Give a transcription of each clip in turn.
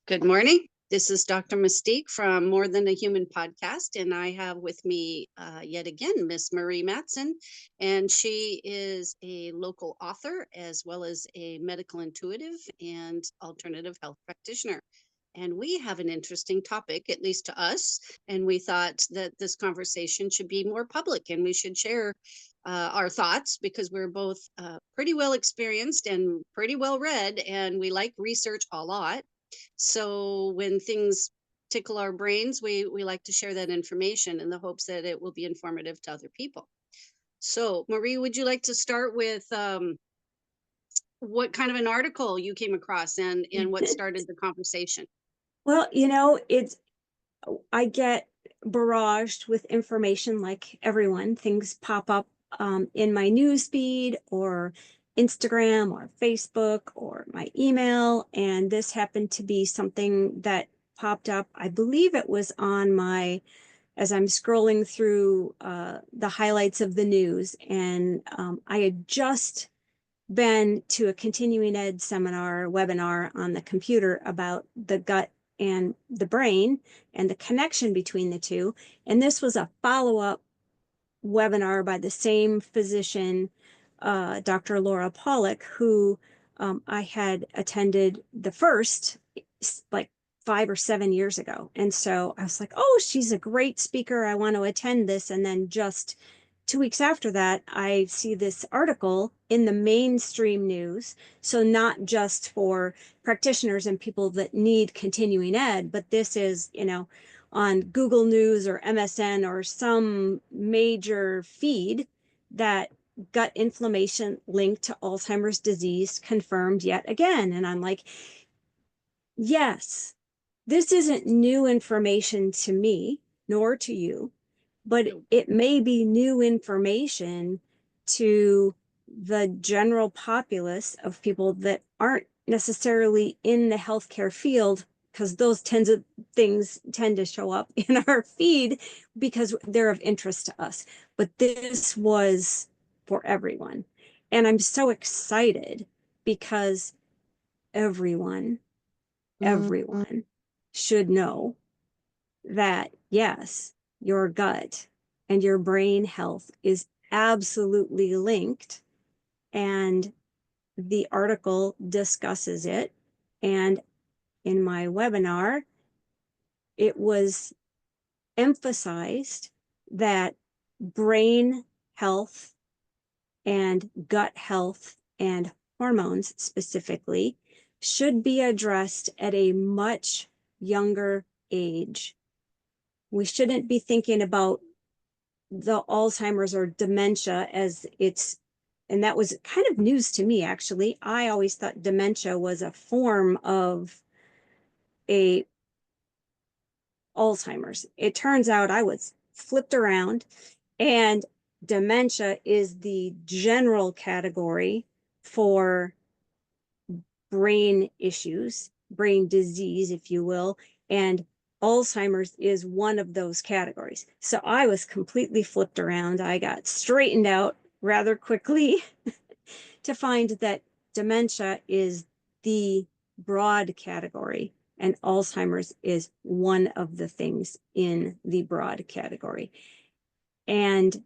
Good morning. This is Dr. Mystique from More Than a Human podcast, and I have with me yet again Miss Marie Matson, and she is a local author as well as a medical intuitive and alternative health practitioner. And we have an interesting topic, at least to us, and we thought that this conversation should be more public and we should share our thoughts because we're both pretty well experienced and pretty well read, and we like research a lot. So when things tickle our brains, we like to share that information in the hopes that it will be informative to other people. So Marie, would you like to start with what kind of an article you came across and what started the conversation? Well, I get barraged with information like everyone. Things pop up in my news feed or Instagram or Facebook or my email. And this happened to be something that popped up. I believe it was on as I'm scrolling through the highlights of the news. And I had just been to a continuing ed webinar on the computer about the gut and the brain and the connection between the two. And this was a follow-up webinar by the same physician, Dr. Laura Pollock, who I had attended the first like 5 or 7 years ago. And so I was like, oh, she's a great speaker. I want to attend this. And then just 2 weeks after that, I see this article in the mainstream news. So not just for practitioners and people that need continuing ed, but this is, on Google News or MSN or some major feed that gut inflammation linked to Alzheimer's disease confirmed yet again. And I'm like, yes, this isn't new information to me, nor to you, but it may be new information to the general populace of people that aren't necessarily in the healthcare field, because those things tend to show up in our feed because they're of interest to us. But this was for everyone. And I'm so excited because everyone, everyone should know that, yes, your gut and your brain health is absolutely linked. And the article discusses it. And in my webinar, it was emphasized that brain health and gut health and hormones specifically should be addressed at a much younger age. We shouldn't be thinking about the Alzheimer's or dementia as and that was kind of news to me, actually. I always thought dementia was a form of a Alzheimer's. It turns out I was flipped around, and dementia is the general category for brain issues, brain disease, if you will, and Alzheimer's is one of those categories. So I was completely flipped around. I got straightened out rather quickly to find that dementia is the broad category and Alzheimer's is one of the things in the broad category. And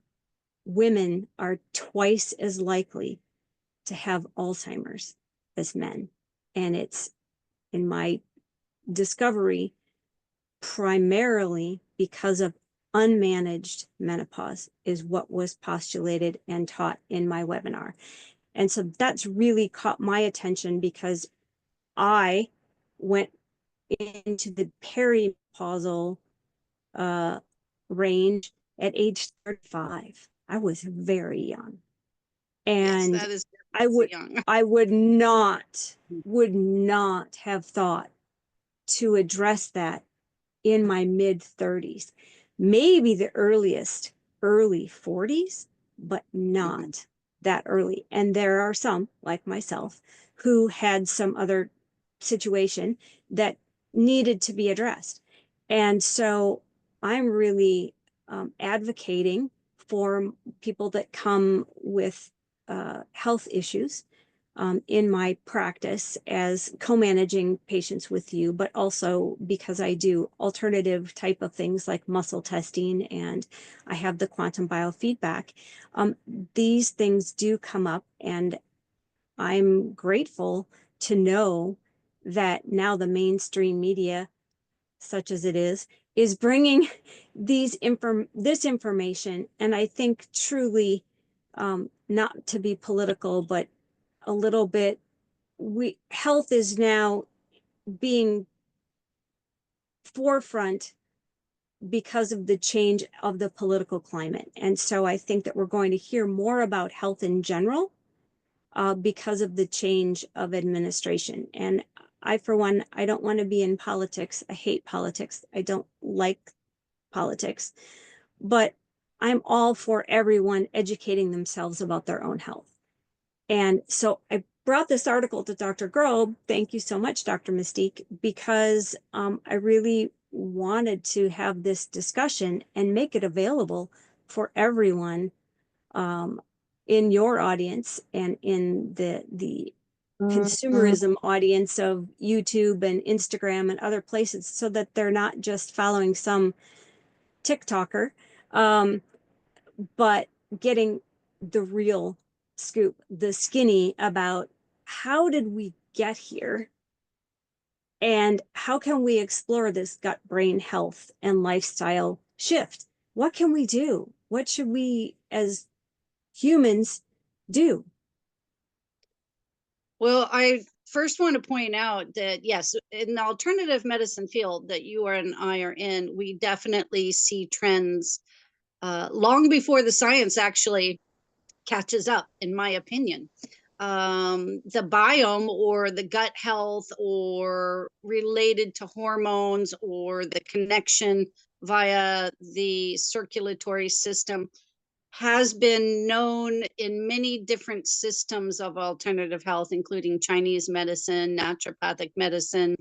women are twice as likely to have Alzheimer's as men. And it's, in my discovery, primarily because of unmanaged menopause is what was postulated and taught in my webinar. And so that's really caught my attention because I went into the perimenopausal range at age 35. I was very young. Yes, And that is I would young. I would not have thought to address that in my mid 30s. Maybe the earliest, early 40s, but not that early. And there are some, like myself, who had some other situation that needed to be addressed. And so I'm really advocating for people that come with health issues in my practice as co-managing patients with you, but also because I do alternative type of things like muscle testing and I have the quantum biofeedback. These things do come up, and I'm grateful to know that now the mainstream media, such as it is bringing this information. And I think truly, not to be political, but a little bit, health is now being forefront because of the change of the political climate. And so I think that we're going to hear more about health in general, because of the change of administration. And I, for one, I don't want to be in politics. I hate politics. I don't like politics, but I'm all for everyone educating themselves about their own health. And so I brought this article to Dr. Grobe. Thank you so much, Dr. Mystique, because I really wanted to have this discussion and make it available for everyone, in your audience and in the consumerism audience of YouTube and Instagram and other places, so that they're not just following some TikToker, um, but getting the real scoop, the skinny about how did we get here and how can we explore this gut brain health and lifestyle shift? What can we do? What should we as humans do? Well, I first want to point out that, yes, in the alternative medicine field that you and I are in, we definitely see trends long before the science actually catches up, in my opinion. The biome or the gut health or related to hormones or the connection via the circulatory system has been known in many different systems of alternative health, including Chinese medicine, naturopathic medicine,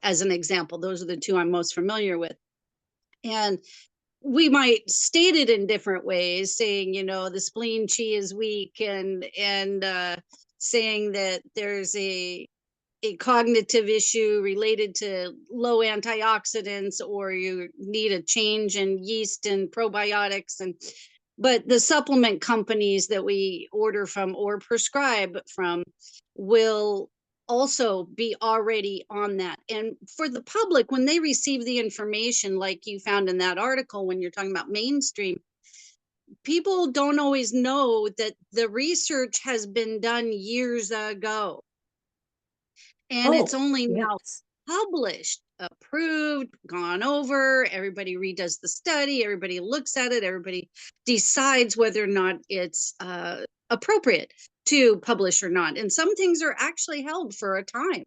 as an example. Those are the two I'm most familiar with. And we might state it in different ways, saying, the spleen qi is weak, and saying that there's a cognitive issue related to low antioxidants, or you need a change in yeast and probiotics. But the supplement companies that we order from or prescribe from will also be already on that. And for the public, when they receive the information, like you found in that article, when you're talking about mainstream, people don't always know that the research has been done years ago. And it's Oh, only now yes. published, approved, gone over. Everybody redoes the study. Everybody looks at it. Everybody decides whether or not it's appropriate to publish or not. And some things are actually held for a time.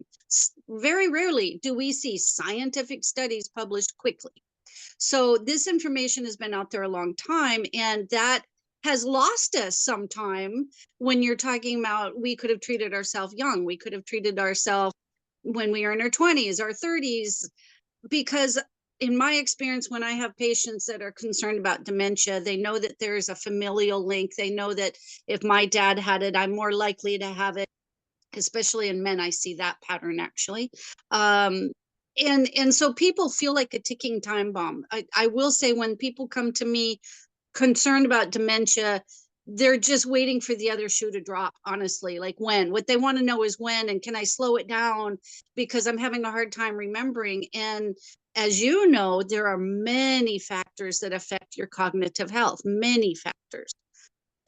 Very rarely do we see scientific studies published quickly. So this information has been out there a long time, and that has lost us sometime. When you're talking about, we could have treated ourselves young, we could have treated ourselves when we are in our 20s, our 30s, because in my experience, when I have patients that are concerned about dementia, they know that there's a familial link. They know that if my dad had it, I'm more likely to have it. Especially in men, I see that pattern actually. And so people feel like a ticking time bomb. I will say, when people come to me concerned about dementia, they're just waiting for the other shoe to drop, honestly. Like, when? What they want to know is when, and can I slow it down, because I'm having a hard time remembering. And as you know, there are many factors that affect your cognitive health, many factors.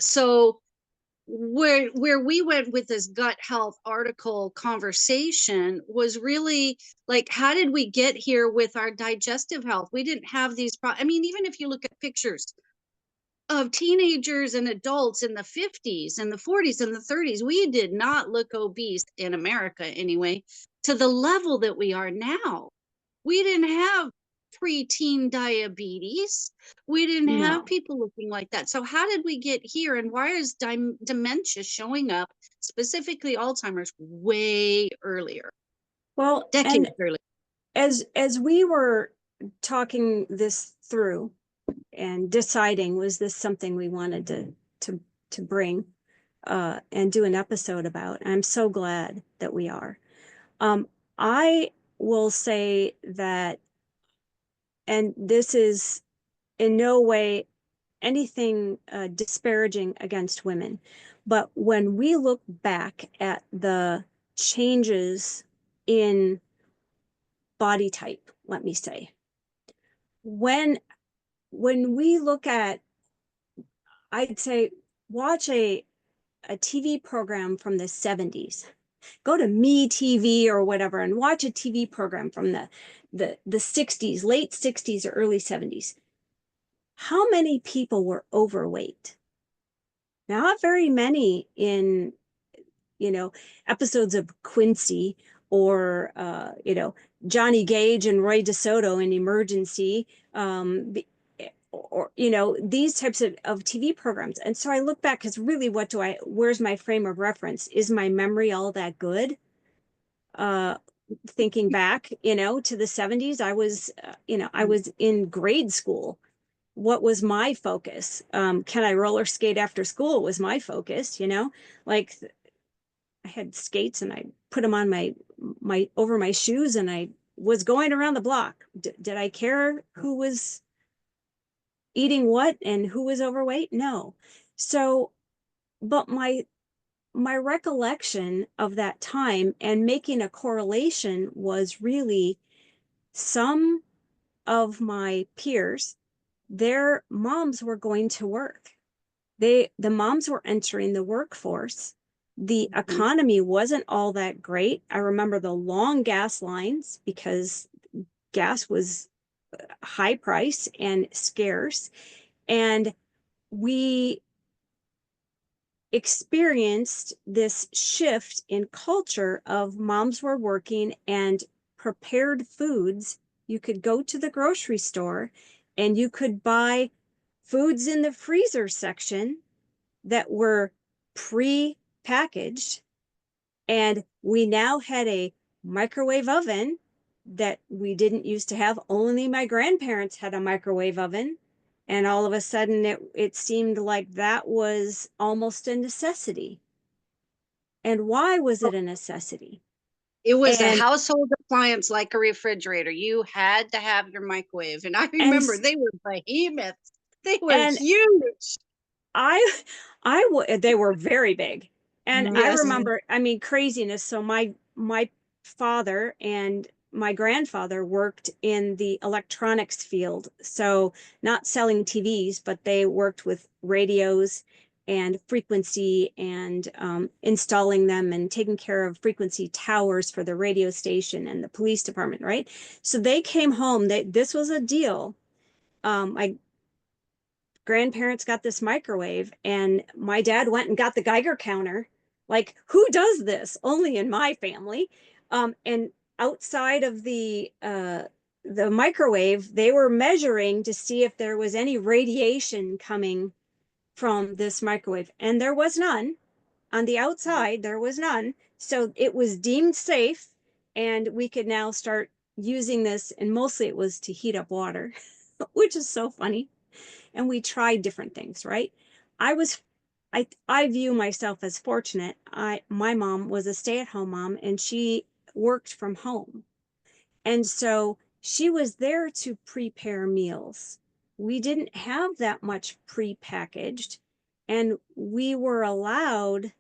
So where we went with this gut health article conversation was really like, how did we get here with our digestive health? We didn't have these I mean, even if you look at pictures of teenagers and adults in the 50s and the 40s and the 30s, we did not look obese, in America anyway, to the level that we are now. We didn't have preteen diabetes. We didn't have No. people looking like that. So how did we get here, and why is dementia showing up, specifically Alzheimer's, way earlier, Well, and decades earlier? as we were talking this through and deciding, was this something we wanted to bring, and do an episode about. I'm so glad that we are. I will say that, and this is in no way anything disparaging against women, but when we look back at the changes in body type, let me say, when we look at, I'd say, watch a TV program from the 70s. Go to Me TV or whatever and watch a TV program from the 60s, late 60s or early 70s. How many people were overweight? Not very many in, you know, episodes of Quincy or, Johnny Gage and Roy DeSoto in Emergency, or, these types of TV programs. And so I look back because really where's my frame of reference? Is my memory all that good? Thinking back, to the 70s, I was in grade school. What was my focus? Can I roller skate after school was my focus, like I had skates and I put them on my over my shoes and I was going around the block. Did I care who was eating what and who was overweight? No. So, but my recollection of that time and making a correlation was really some of my peers, their moms were going to work. The moms were entering the workforce. The Mhm. economy wasn't all that great. I remember the long gas lines because gas was high price and scarce. And we experienced this shift in culture of moms were working and prepared foods. You could go to the grocery store and you could buy foods in the freezer section that were pre-packaged, and we now had a microwave oven that we didn't used to have. Only my grandparents had a microwave oven, and all of a sudden it seemed like that was almost a necessity. And why was it a necessity? It was a And household appliance like a refrigerator. You had to have your microwave. And I and remember they were behemoths. They were and huge. I they were very big. And I Yes. remember, I mean, craziness. So my father and my grandfather worked in the electronics field. So not selling TVs, but they worked with radios and frequency and installing them and taking care of frequency towers for the radio station and the police department, right? So they came home. This was a deal. My grandparents got this microwave and my dad went and got the Geiger counter. Like, who does this? Only in my family. And outside of the microwave, they were measuring to see if there was any radiation coming from this microwave, and there was none. On the outside, there was none. So it was deemed safe, and we could now start using this. And mostly it was to heat up water, which is so funny. And we tried different things, right? I was I view myself as fortunate. My mom was a stay-at-home mom and she worked from home. And so she was there to prepare meals. We didn't have that much pre-packaged, and we were allowed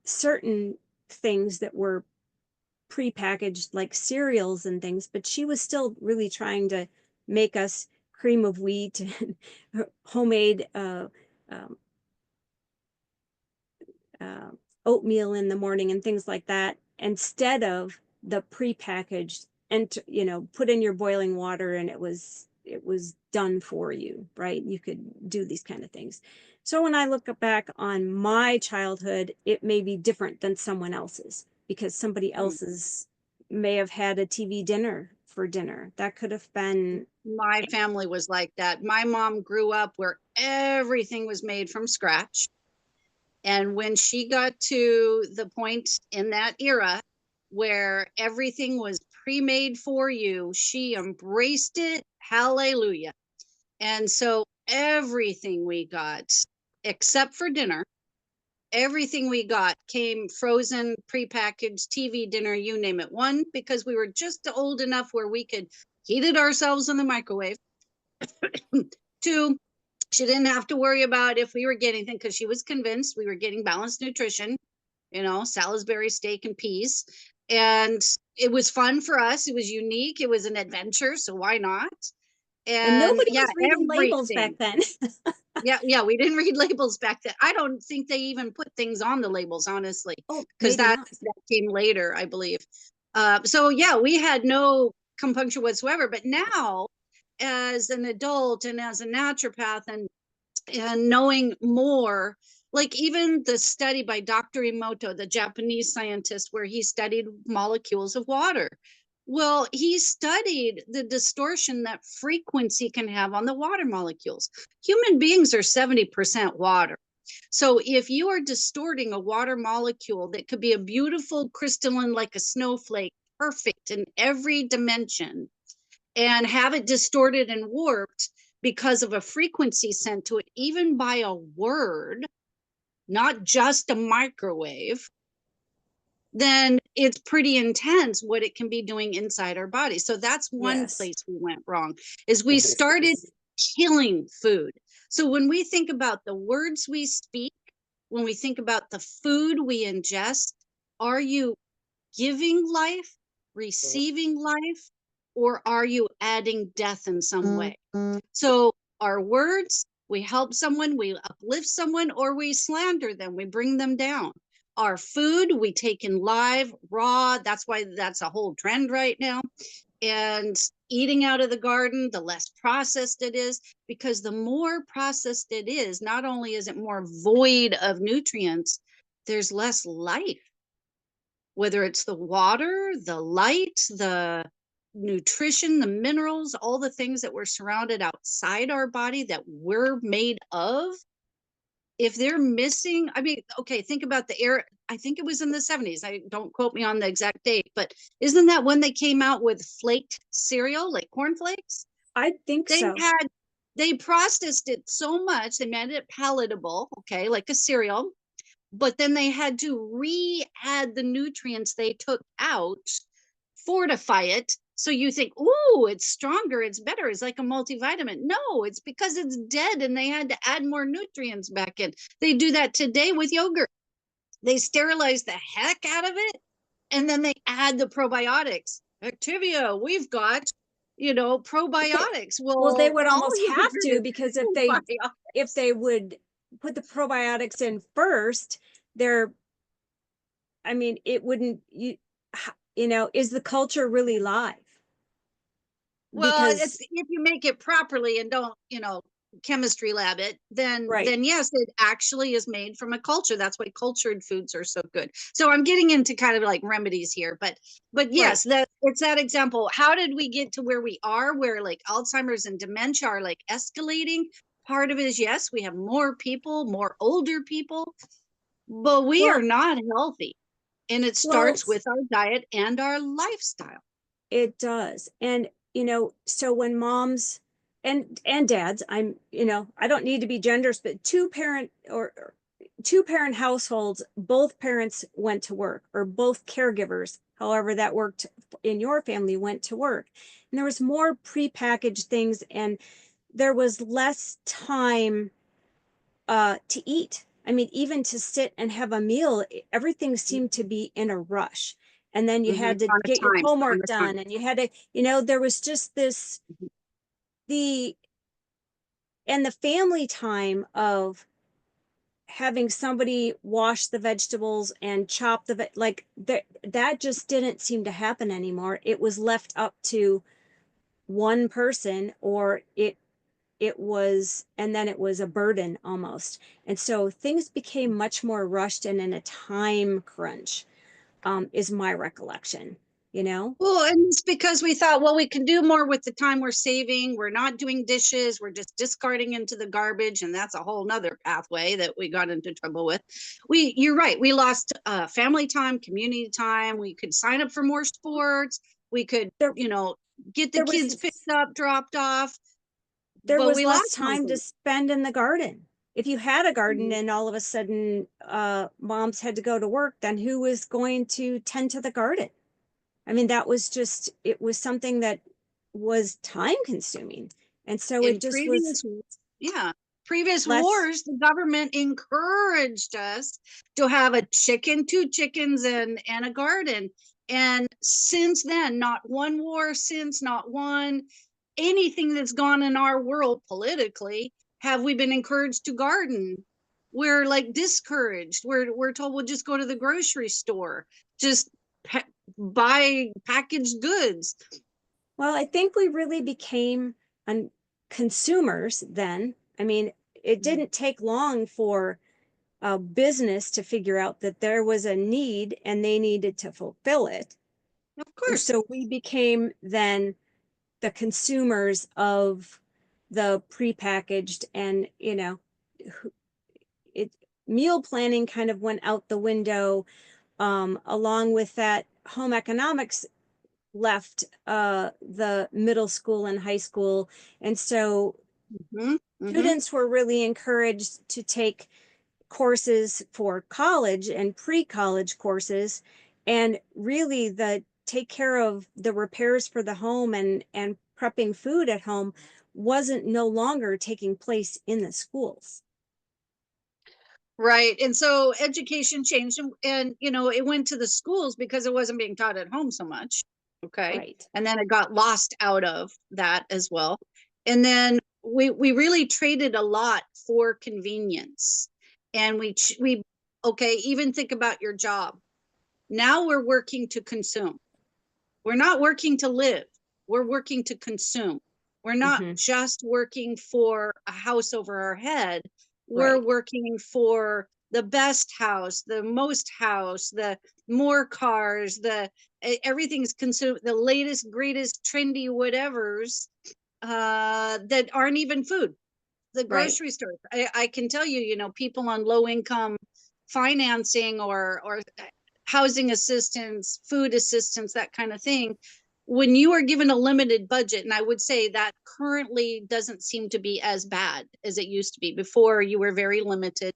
certain things that were pre-packaged like cereals and things, but she was still really trying to make us cream of wheat and homemade um, uh, oatmeal in the morning and things like that instead of the pre-packaged and put in your boiling water and it was done for you, right? You could do these kind of things. So when I look back on my childhood, it may be different than someone else's because somebody else's may have had a TV dinner for dinner. That could have been. My family was like that. My mom grew up where everything was made from scratch. And when she got to the point in that era where everything was pre-made for you, she embraced it. Hallelujah. And so everything we got, except for dinner, Everything we got came frozen, prepackaged, TV dinner, you name it. One, because we were just old enough where we could heat it ourselves in the microwave. Two, she didn't have to worry about if we were getting anything because she was convinced we were getting balanced nutrition, Salisbury steak and peas. And it was fun for us. It was unique. It was an adventure. So why not? And And nobody yeah, was reading labels back everything. then. Yeah, we didn't read labels back then. I don't think they even put things on the labels, honestly, Oh, because maybe not. that came later, I believe. So yeah, we had no compunction whatsoever. But now, as an adult and as a naturopath, and knowing more, like even the study by Dr. Emoto, the Japanese scientist, where he studied molecules of water. Well, he studied the distortion that frequency can have on the water molecules. Human beings are 70% water. So if you are distorting a water molecule that could be a beautiful crystalline like a snowflake, perfect in every dimension, and have it distorted and warped because of a frequency sent to it, even by a word, not just a microwave, then it's pretty intense what it can be doing inside our body. So that's one Yes. place we went wrong, is we started killing food. So when we think about the words we speak, when we think about the food we ingest, are you giving life, receiving life, or are you adding death in some way? So our words, we help someone, we uplift someone, or we slander them, we bring them down. Our food, we take in live, raw. That's why that's a whole trend right now. And eating out of the garden, the less processed it is, because the more processed it is, not only is it more void of nutrients, there's less life, whether it's the water, the light, the nutrition, the minerals, all the things that we're surrounded outside our body that we're made of. If they're missing, I mean, okay, think about the air. I think it was in the 70s. I don't quote me on the exact date, but isn't that when they came out with flaked cereal, like cornflakes? I think They so. had they processed it so much, they made it palatable, okay, like a cereal, but then they had to re-add the nutrients they took out, fortify it. So you think, oh, it's stronger, it's better, it's like a multivitamin. No, it's because it's dead and they had to add more nutrients back in. They do that today with yogurt. They sterilize the heck out of it, and then they add the probiotics. Activia, we've got, Okay. probiotics. Well, they Well, would all almost you have heard to, is because if probiotics. they would put the probiotics in first, they're, I mean, it wouldn't, is the culture really live? Well, it's Because, if you make it properly and don't, chemistry lab it, then right, yes, it actually is made from a culture. That's why cultured foods are so good. So I'm getting into kind of like remedies here, but right. yes, that it's that example. How did we get to where we are, where like Alzheimer's and dementia are like escalating? Part of it is, yes, we have more people, more older people, but we are Well, not healthy. And it well, starts with our diet and our lifestyle. it does. And, so when moms and dads, I don't need to be genders, but or two parent households, both parents went to work, or both caregivers, however that worked in your family, went to work. And there was more prepackaged things, and there was less time to eat. I mean, even to sit and have a meal, everything seemed to be in a rush. And then you had to On get a your time, on homework a time. done, and you had to, there was just this, the, and the family time of having somebody wash the vegetables and chop like that just didn't seem to happen anymore. It was left up to one person, or and then it was a burden almost. And so things became much more rushed and in a time crunch, is my recollection, you know? Well, and it's because we thought, well, we can do more with the time we're saving. We're not doing dishes. We're just discarding into the garbage. And that's a whole nother pathway that we got into trouble with. You're right. We lost family time, community time. We could sign up for more sports. We could, There, get the there was, kids picked up, dropped off, there but was we less lost time to something. spend in the garden. if you had a garden Mhm. and all of a sudden moms had to go to work, then who was going to tend to the garden? I mean, that was just, it was something that was time consuming. And so it In just was yeah, previous less. wars, the government encouraged us to have a chicken, two chickens, and a garden. And since then, not one war since, not one anything that's gone in our world politically, have we been encouraged to garden. We're like discouraged. We're told we'll just go to the grocery store, just buy packaged goods. Well, I think we really became consumers then. I mean, it didn't take long for a business to figure out that there was a need and they needed to fulfill it. Of And course. so we became then the consumers of the prepackaged, and it meal planning kind of went out the window. Along with that, home economics left the middle school and high school. And so Hmm. Hmm. students were really encouraged to take courses for college and pre-college courses, and really the take care of the repairs for the home and prepping food at home wasn't no longer taking place in the schools. Right. And so education changed, and it went to the schools because it wasn't being taught at home so much. Okay. Right. And then it got lost out of that as well. And then we really traded a lot for convenience. And we okay, even think about your job. Now we're working to consume. We're not working to live. We're working to consume. We're not Mm-hmm. just working for a house over our head. We're Right. working for the best house, the most house, the more cars, the everything's consumed, the latest, greatest, trendy whatevers that aren't even food. The Right. grocery store. I can tell you, people on low income financing or housing assistance, food assistance, that kind of thing. When you are given a limited budget, and I would say that currently doesn't seem to be as bad as it used to be. Before, you were very limited.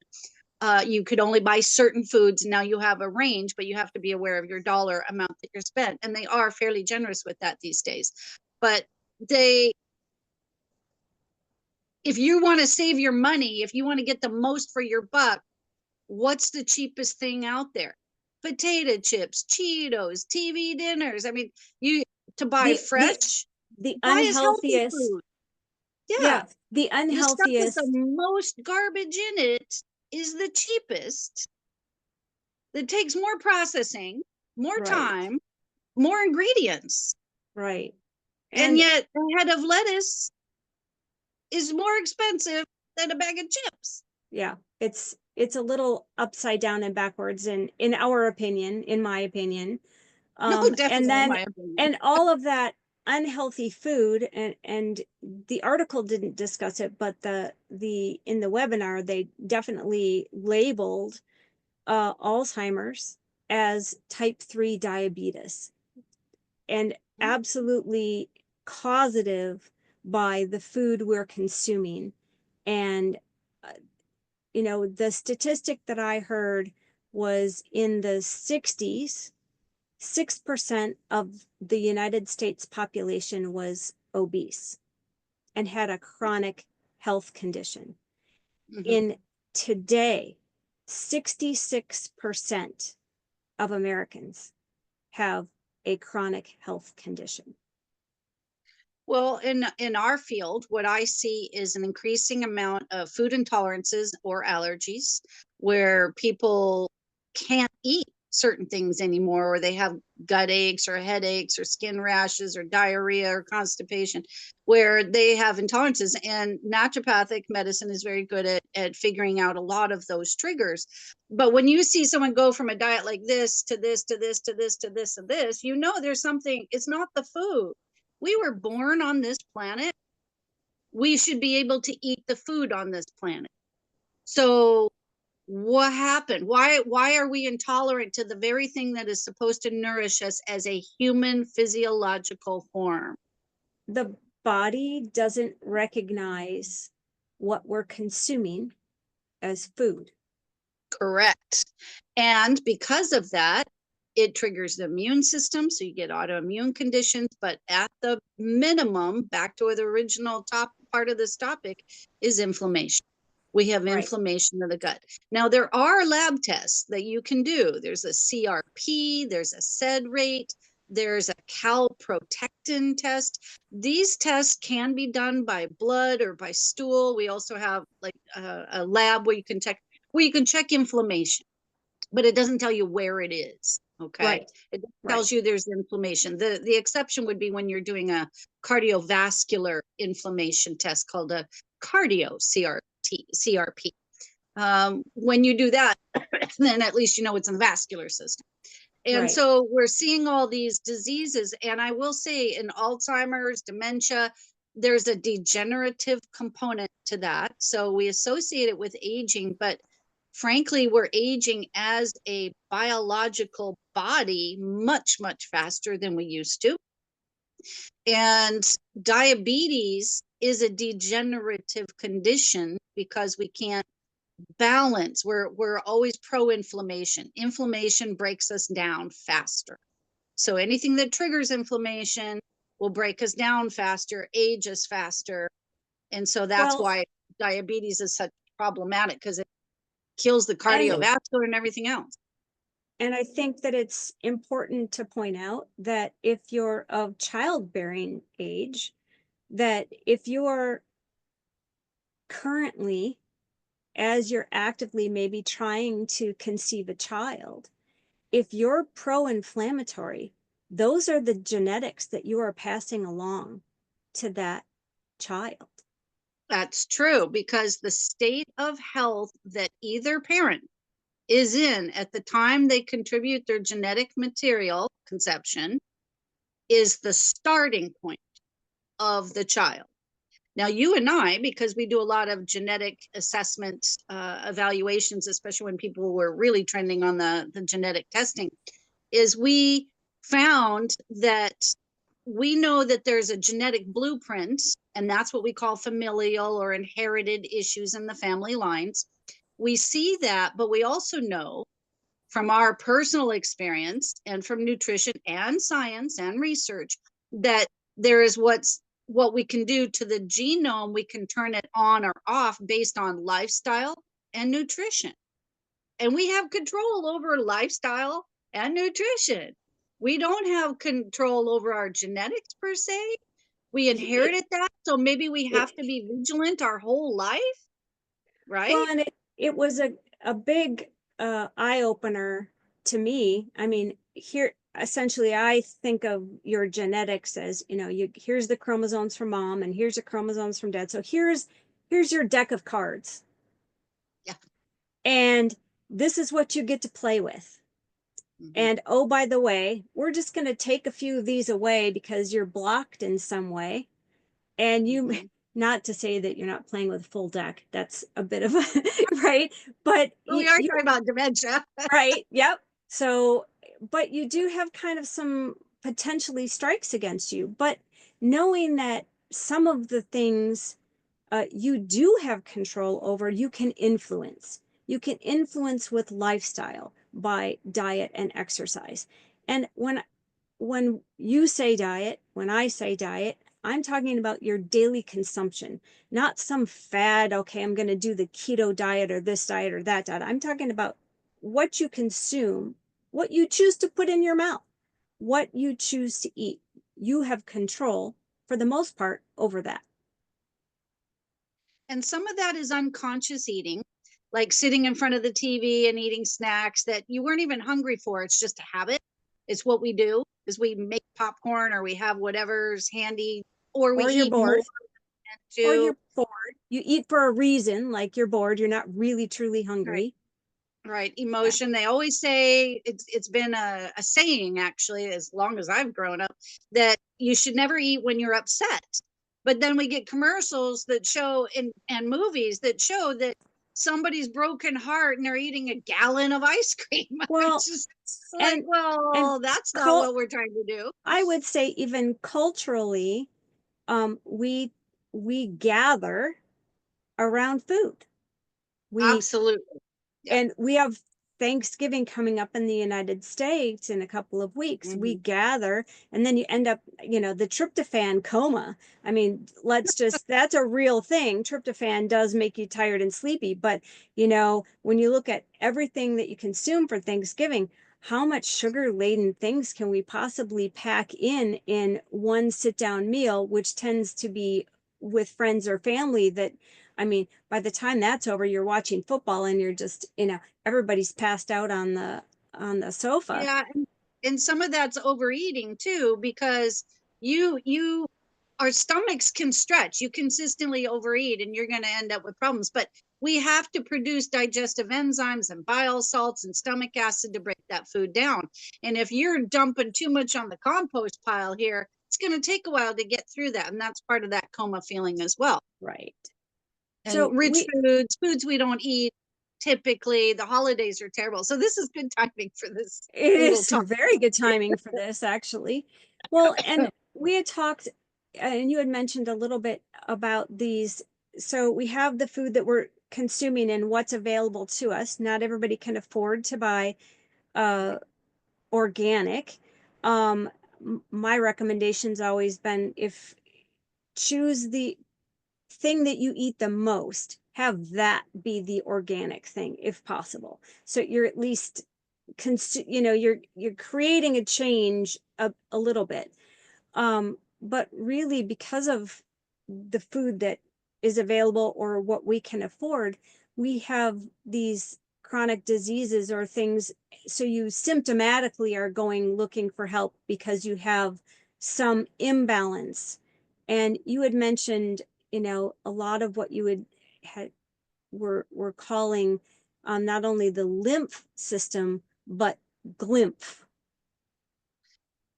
You could only buy certain foods. Now you have a range, but you have to be aware of your dollar amount that you're spent. And they are fairly generous with that these days. But they if you want to save your money, if you want to get the most for your buck, what's the cheapest thing out there? Potato chips, Cheetos, TV dinners. I mean, you to buy The the fresh, the buy as healthy unhealthiest, food. Yeah, yeah, the the stuff with the unhealthiest, most garbage in it is the cheapest. That takes more processing, more right, time, more ingredients. right. And And yet a head of lettuce is more expensive than a bag of chips. yeah, it's a little upside down and backwards in our opinion, in my opinion. No, And definitely in then my opinion. and all of that unhealthy food, and the article didn't discuss it, but the in the webinar they definitely labeled Alzheimer's as type 3 diabetes, and absolutely causative by the food we're consuming. And uh, the statistic that I heard was in the 60s, 6% of the United States population was obese and had a chronic health condition. Mm-hmm. In today, 66% of Americans have a chronic health condition. Well, in our field, what I see is an increasing amount of food intolerances or allergies where people can't eat certain things anymore, or they have gut aches or headaches or skin rashes or diarrhea or constipation, where they have intolerances. And naturopathic medicine is very good at figuring out a lot of those triggers. But when you see someone go from a diet like this to this to this to this to this to this, there's something, it's not the food. We were born on this planet. We should be able to eat the food on this planet. So what happened? Why are we intolerant to the very thing that is supposed to nourish us as a human physiological form? The body doesn't recognize what we're consuming as food. Correct. And because of that, it triggers the immune system. So you get autoimmune conditions. But at the minimum, back to the original top part of this topic, is inflammation. We have Right. inflammation of the gut. Now, there are lab tests that you can do. There's a CRP, there's a SED rate, there's a calprotectin test. These tests can be done by blood or by stool. We also have like a lab where you can check inflammation, but it doesn't tell you where it is. Okay. Right. It Right. tells you there's inflammation. The exception would be when you're doing a cardiovascular inflammation test called a cardio CRP. When you do that, then at least you know it's in the vascular system. And Right. so we're seeing all these diseases. And I will say in Alzheimer's, dementia, there's a degenerative component to that. So we associate it with aging, but frankly, we're aging as a biological body much, much faster than we used to. And diabetes is a degenerative condition because we can't balance. We're always pro-inflammation. Inflammation breaks us down faster. So anything that triggers inflammation will break us down faster, age us faster. And so that's Well, why diabetes is such problematic, because it kills the and cardiovascular and everything else. and I think that it's important to point out that if you're of childbearing age, that if you're currently, as you're actively maybe trying to conceive a child, if you're pro-inflammatory, those are the genetics that you are passing along to that child. That's true, because the state of health that either parent is in at the time they contribute their genetic material, conception, is the starting point of the child. Now, you and I, because we do a lot of genetic assessment evaluations, especially when people were really trending on the genetic testing, is we found that we know that there's a genetic blueprint, and that's what we call familial or inherited issues in the family lines. We see that, but we also know from our personal experience and from nutrition and science and research that there is what we can do to the genome. We can turn it on or off based on lifestyle and nutrition. And we have control over lifestyle and nutrition. We don't have control over our genetics per se. We It, inherited that. So maybe we have to it, be vigilant our whole life, well, right? and it was a big eye opener to me. I mean, here essentially I think of your genetics as, here's the chromosomes from mom and here's the chromosomes from dad. So here's your deck of cards. Yeah. And this is what you get to play with. Mm-hmm. And oh, by the way, we're just going to take a few of these away because you're blocked in some way. And Mm-hmm. not to say that you're not playing with a full deck. That's a bit of a, right? But We are talking about dementia. right. Yep. So, but you do have kind of some potentially strikes against you. But knowing that some of the things you do have control over, you can influence. You can influence with lifestyle by diet and exercise. And when you say diet, when I say diet, I'm talking about your daily consumption, not some fad. Okay, I'm going to do the keto diet or this diet or that diet. I'm talking about what you consume, what you choose to put in your mouth, what you choose to eat. You have control for the most part over that. And some of that is unconscious eating, like sitting in front of the TV and eating snacks that you weren't even hungry for. It's just a habit. It's what we do, is we make popcorn or we have whatever's handy, or we Or you're eat more bored, or to. you're bored. You eat for a reason, like you're bored. You're not really truly Right. hungry. Right. Yeah. Emotion. They always say it's been a saying, actually, as long as I've grown up, that you should never eat when you're upset. But then we get commercials that show and movies that show that somebody's broken heart and they're eating a gallon of ice cream. Well, It's just like, and and well, that's not cult what we're trying to do. I would say even culturally, we gather around food. We Absolutely. Yep. and we have Thanksgiving coming up in the United States in a couple of weeks. We Mhm. gather, and then you end up, the tryptophan coma. I mean, that's a real thing. Tryptophan does make you tired and sleepy, but, when you look at everything that you consume for Thanksgiving, how much sugar laden things can we possibly pack in one sit down meal, which tends to be with friends or family that, I mean, by the time that's over, you're watching football and you're just, everybody's passed out on the sofa. Yeah, and some of that's overeating too, because you our stomachs can stretch. You consistently overeat and you're going to end up with problems. But we have to produce digestive enzymes and bile salts and stomach acid to break that food down. And if you're dumping too much on the compost pile here, it's going to take a while to get through that. And that's part of that coma feeling as well. Right. And So rich foods we don't eat typically. The holidays are terrible. So this is good timing for this it little is talk. very good timing for this, actually. Well, and we had talked, and you had mentioned a little bit about these. So we have the food that we're consuming and what's available to us. Not everybody can afford to buy uh, organic. Um, my recommendation's always been, if choose the thing that you eat the most, have that be the organic thing if possible. So you're at least you're creating a change a little bit. But really, because of the food that is available or what we can afford, we have these chronic diseases or things. So you symptomatically are going looking for help because you have some imbalance. And you had mentioned, a lot of what you had were calling not only the lymph system, but glymph.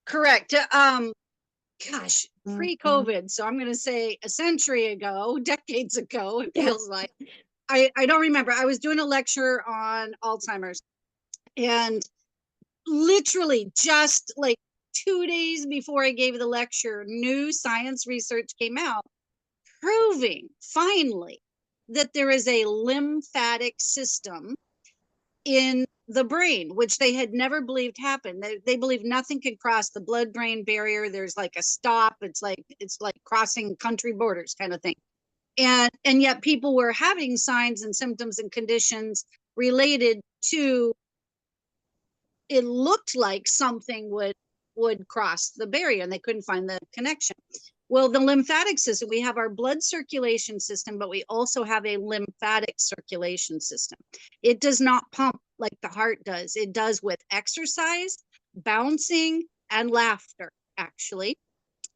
Correct. Gosh, pre-COVID. So I'm going to say a century ago, decades ago, it Yeah. feels like. I don't remember. I was doing a lecture on Alzheimer's, and literally just like 2 days before I gave the lecture, new science research came out proving finally that there is a lymphatic system in the brain, which they had never believed happened. They believe nothing can cross the blood-brain barrier. There's like a stop. It's like crossing country borders kind of thing. And yet people were having signs and symptoms and conditions related to, it looked like something would cross the barrier and they couldn't find the connection. Well, the lymphatic system, we have our blood circulation system, but we also have a lymphatic circulation system. It does not pump like the heart does. It does with exercise, bouncing, and laughter, actually.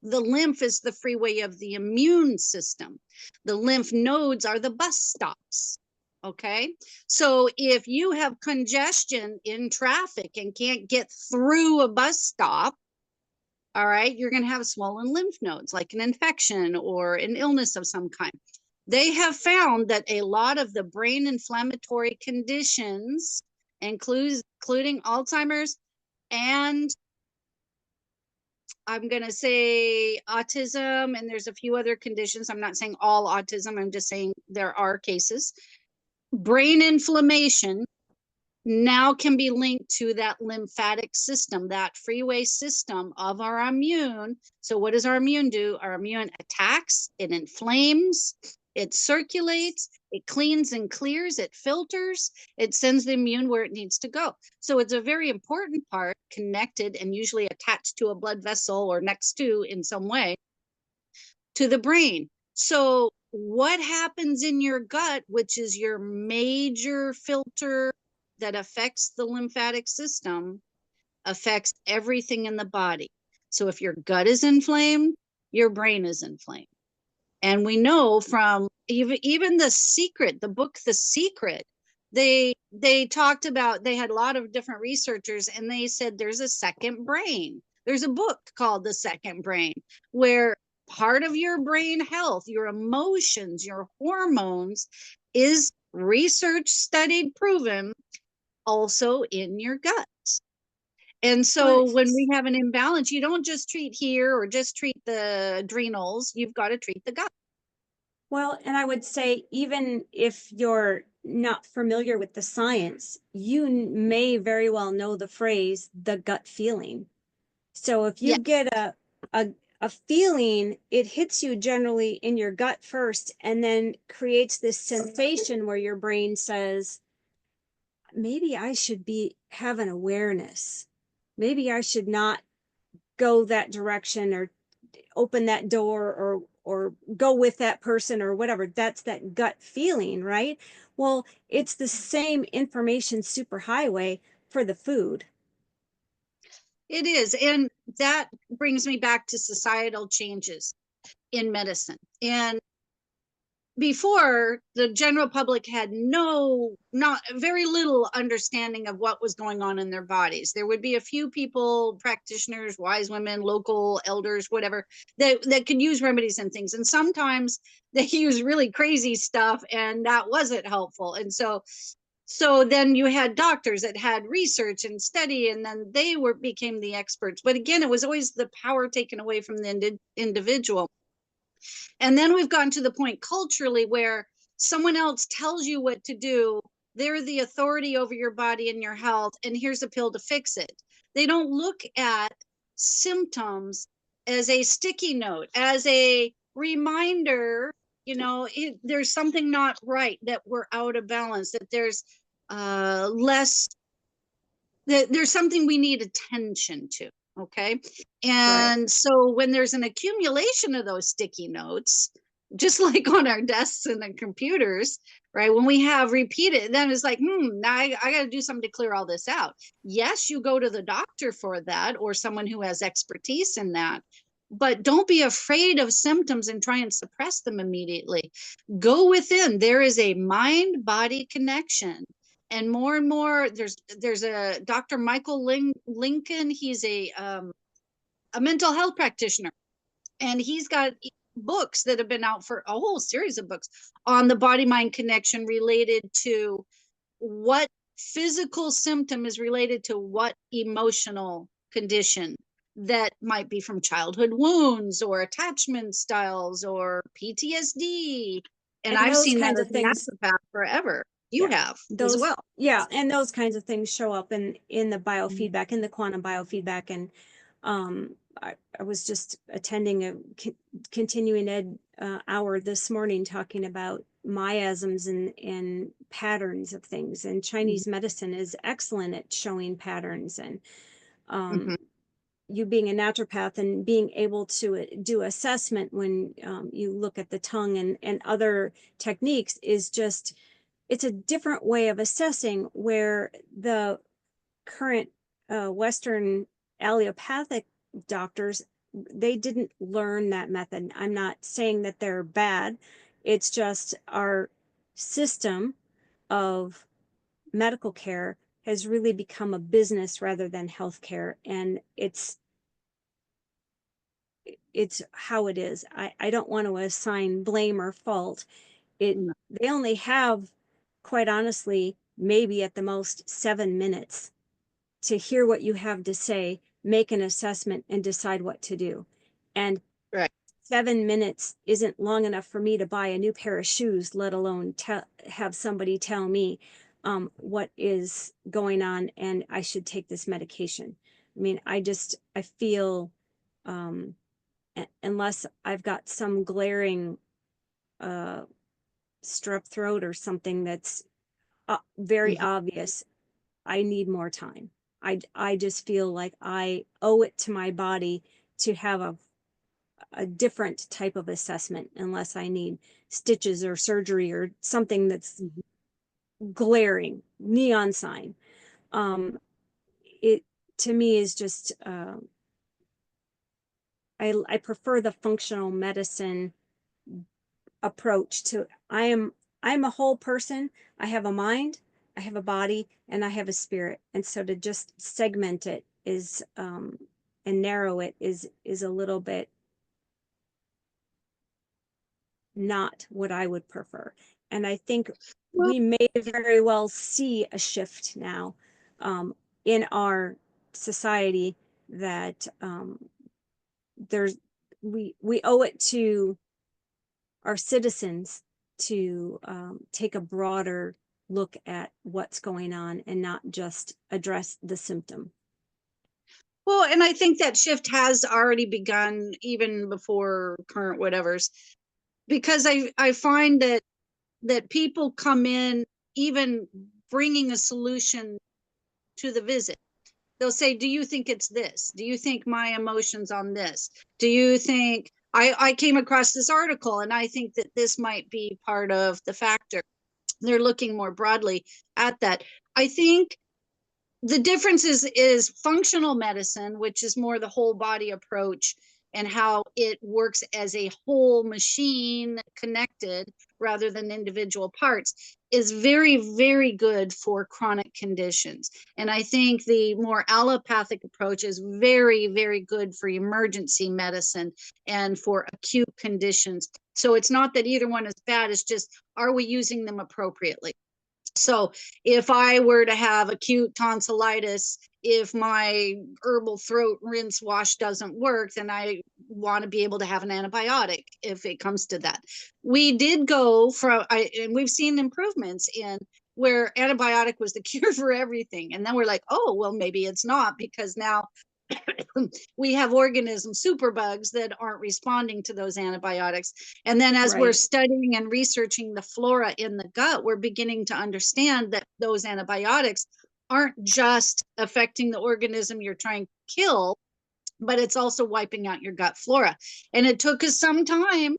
The lymph is the freeway of the immune system. The lymph nodes are the bus stops. Okay. So if you have congestion in traffic and can't get through a bus stop, all right, you're going to have swollen lymph nodes, like an infection or an illness of some kind. They have found that a lot of the brain inflammatory conditions, including Alzheimer's, and I'm going to say autism, and there's a few other conditions. I'm not saying all autism, I'm just saying there are cases. Brain inflammation now can be linked to that lymphatic system, that freeway system of our immune. So what does our immune do? Our immune attacks, it inflames, it circulates, it cleans and clears, it filters, it sends the immune where it needs to go. So it's a very important part, connected and usually attached to a blood vessel or next to in some way to the brain. So what happens in your gut, which is your major filter that affects the lymphatic system, affects everything in the body. So if your gut is inflamed, your brain is inflamed. And we know from even the book The Secret, they talked about, they had a lot of different researchers and they said there's a second brain. There's a book called The Second Brain where part of your brain health, your emotions, your hormones is research studied, proven also in your gut. And so Well, when we have an imbalance, you don't just treat here or just treat the adrenals, you've got to treat the gut. well, and I would say, even if you're not familiar with the science, you may very well know the phrase, the gut feeling. So if Yeah, you get a, a feeling, it hits you generally in your gut first, and then creates this sensation where your brain says, maybe I should have an awareness. Maybe I should not go that direction, or open that door, or go with that person, or whatever. That's that gut feeling, right? Well, it's the same information superhighway for the food. it is. And that brings me back to societal changes in medicine. And before, the general public had not very little understanding of what was going on in their bodies. There would be a few people, practitioners, wise women, local elders, whatever, that could use remedies and things. And sometimes they use really crazy stuff, and that wasn't helpful. And so then you had doctors that had research and study, and then they became the experts. But again, it was always the power taken away from the individual. And then we've gotten to the point culturally where someone else tells you what to do. They're the authority over your body and your health, and here's a pill to fix it. They don't look at symptoms as a sticky note, as a reminder, there's something not right, that we're out of balance, that there's less, that there's something we need attention to. Okay. Right. And so when there's an accumulation of those sticky notes, just like on our desks and the computers, right? When we have repeated, then it's like, now I got to do something to clear all this out. Yes, you go to the doctor for that, or someone who has expertise in that, but don't be afraid of symptoms and try and suppress them immediately. Go within. There is a mind body connection, and more there's a Dr. Michael Lincoln. He's a mental health practitioner, and he's got books that have been out, for a whole series of books on the body mind connection, related to what physical symptom is related to what emotional condition, that might be from childhood wounds or attachment styles or PTSD. And And I've those seen that kinds as of a things, naturopath forever. You yeah, have as well. and those kinds of things show up in the Mhm. biofeedback, in the quantum biofeedback. And I was just attending a continuing ed hour this morning, talking about miasms and patterns of things. And Chinese medicine is excellent at showing patterns. And um, Mhm. you being a naturopath and being able to do assessment when you look at the tongue and other techniques, is just, it's a different way of assessing, where the current Western allopathic doctors, they didn't learn that method. I'm not saying that they're bad. It's just our system of medical care has really become a business rather than healthcare. And it's how it is. I don't want to assign blame or fault. No. They only have, quite honestly, maybe at the most 7 minutes to hear what you have to say, make an assessment, and decide what to do. And Right. 7 minutes isn't long enough for me to buy a new pair of shoes, let alone have somebody tell me what is going on and I should take this medication. I mean, I feel, um, unless I've got some glaring uh, strep throat or something that's very Mhm. obvious, I need more time. I just feel like I owe it to my body to have a different type of assessment, unless I need stitches or surgery or something that's Mhm. glaring, neon sign. It to me is just, I prefer the functional medicine approach to, I'm a whole person. I have a mind, I have a body, and I have a spirit. And so to just segment it is, and narrow it is a little bit not what I would prefer. And I think Well, we may very well see a shift now, in our society, that there's we owe it to our citizens to take a broader look at what's going on and not just address the symptom. Well, and I think that shift has already begun even before current whatevers, because I find that people come in even bringing a solution to the visit. They'll say, do you think it's this? Do you think my emotions on this? Do you think I came across this article and I think that this might be part of the factor? They're looking more broadly at that. I think the difference is functional medicine, which is more the whole body approach and how it works as a whole machine connected rather than individual parts, is very, very good for chronic conditions. And I think the more allopathic approach is very, very good for emergency medicine and for acute conditions. So it's not that either one is bad, it's just, are we using them appropriately? So if I were to have acute tonsillitis, if my herbal throat rinse wash doesn't work, then I want to be able to have an antibiotic if it comes to that. We did go from, and we've seen improvements in where antibiotic was the cure for everything. And then we're like, oh, well, maybe it's not, because now we have organisms, superbugs, that aren't responding to those antibiotics. And then as we're studying and researching the flora in the gut, we're beginning to understand that those antibiotics aren't just affecting the organism you're trying to kill, but it's also wiping out your gut flora. And it took us some time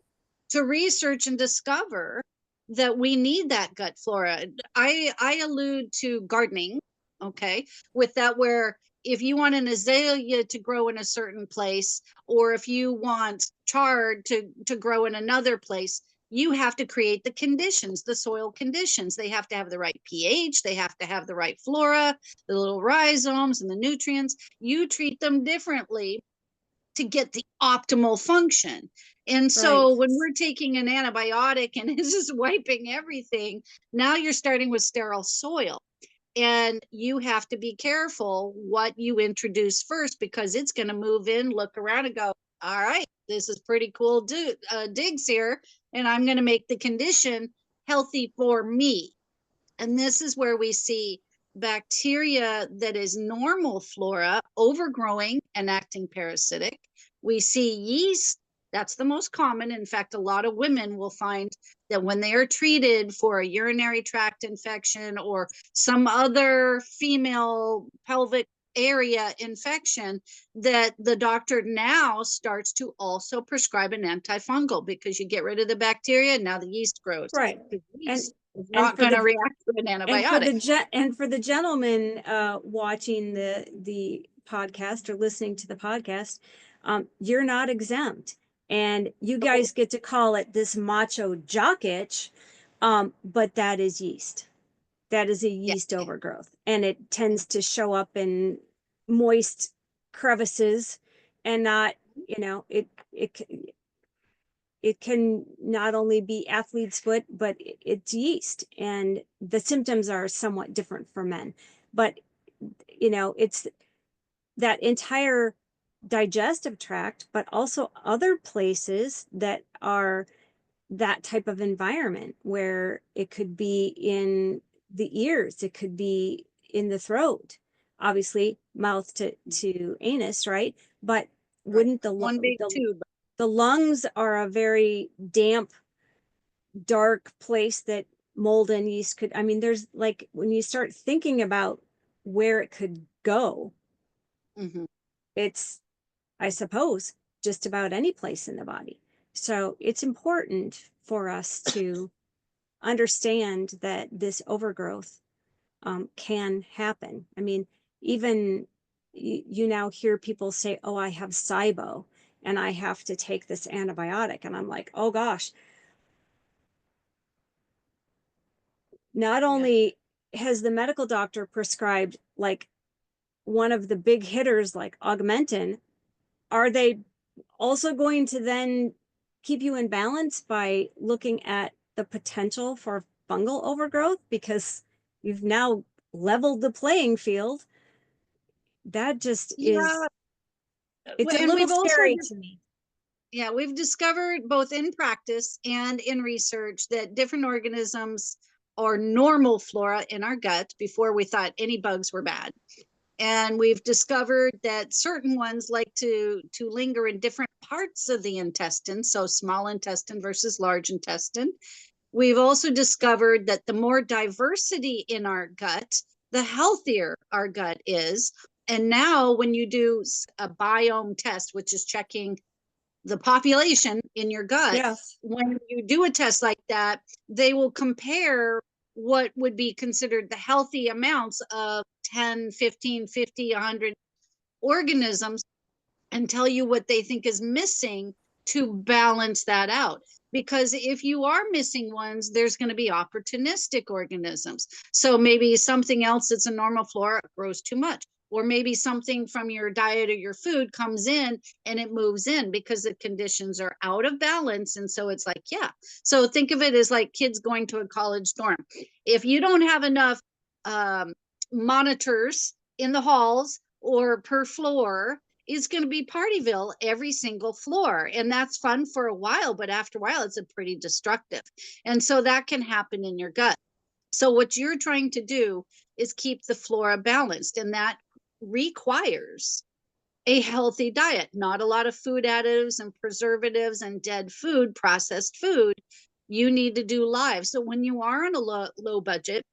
to research and discover that we need that gut flora. I allude to gardening, okay, with that, where if you want an azalea to grow in a certain place, or if you want chard to grow in another place, you have to create the conditions, the soil conditions. They have to have the right pH, they have to have the right flora, the little rhizomes and the nutrients. You treat them differently to get the optimal function. And so when we're taking an antibiotic and it's just wiping everything, now you're starting with sterile soil. And you have to be careful what you introduce first, because it's going to move in, look around and go, all right, this is pretty cool digs here, and I'm going to make the condition healthy for me. And this is where we see bacteria that is normal flora overgrowing and acting parasitic. We see yeast, that's the most common. In fact, a lot of women will find that when they are treated for a urinary tract infection or some other female pelvic area infection, that the doctor now starts to also prescribe an antifungal, because you get rid of the bacteria and now the yeast grows. The yeast is not going to react to an antibiotic. And for the gentleman watching the podcast or listening to the podcast, you're not exempt, and you guys get to call it this macho jock itch, but that is yeast. That is a yeast overgrowth, and it tends to show up in moist crevices, and not, it can not only be athlete's foot, but it's yeast, and the symptoms are somewhat different for men. But it's that entire digestive tract, but also other places that are that type of environment, where it could be in the ears, it could be in the throat, obviously mouth to anus, right? But wouldn't one big tube. The lungs are a very damp, dark place that mold and yeast could, there's, like, when you start thinking about where it could go, it's, I suppose, just about any place in the body. So it's important for us to understand that this overgrowth can happen. Even you now hear people say, oh, I have SIBO and I have to take this antibiotic. And I'm like, oh gosh. Not only has the medical doctor prescribed like one of the big hitters like Augmentin, are they also going to then keep you in balance by looking at the potential for fungal overgrowth, because you've now leveled the playing field? That just is, it's a little scary to me. Yeah, we've discovered both in practice and in research that different organisms our normal flora in our gut before we thought any bugs were bad. And we've discovered that certain ones like to linger in different parts of the intestine, so small intestine versus large intestine. We've also discovered that the more diversity in our gut, the healthier our gut is. And now when you do a biome test, which is checking the population in your gut, Yes. when you do a test like that, they will compare what would be considered the healthy amounts of 10, 15, 50, 100 organisms and tell you what they think is missing to balance that out. Because if you are missing ones, there's going to be opportunistic organisms. So maybe something else that's a normal flora grows too much, or maybe something from your diet or your food comes in and it moves in because the conditions are out of balance. And so it's like, yeah. So think of it as like kids going to a college dorm. If you don't have enough monitors in the halls or per floor, is going to be Partyville every single floor. And that's fun for a while, but after a while, it's a pretty destructive. And so that can happen in your gut. So what you're trying to do is keep the flora balanced, and that requires a healthy diet, not a lot of food additives and preservatives and dead food, processed food. You need to do live. So when you are on a low budget,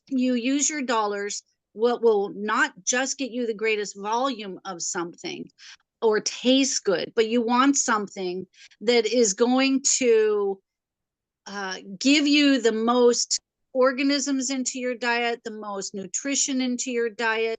you use your dollars what will not just get you the greatest volume of something or taste good, but you want something that is going to give you the most organisms into your diet, the most nutrition into your diet.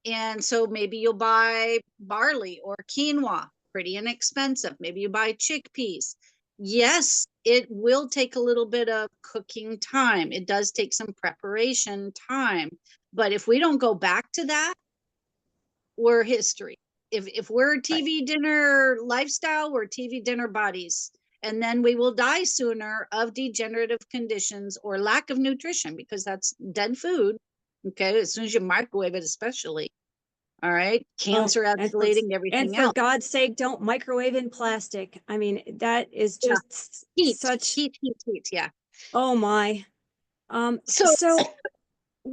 And so maybe you'll buy barley or quinoa, pretty inexpensive. Maybe you buy chickpeas. Yes, it will take a little bit of cooking time. It does take some preparation time. But if we don't go back to that, we're history. If we're Right. TV dinner lifestyle, we're TV dinner bodies. And then we will die sooner of degenerative conditions or lack of nutrition because that's dead food. Okay, as soon as you microwave it, especially. All right, Oh, cancer escalating, and everything for else. God's sake, don't microwave in plastic. I mean, that is Yeah, just heat, such, heat, heat, heat. Yeah. oh my. So, So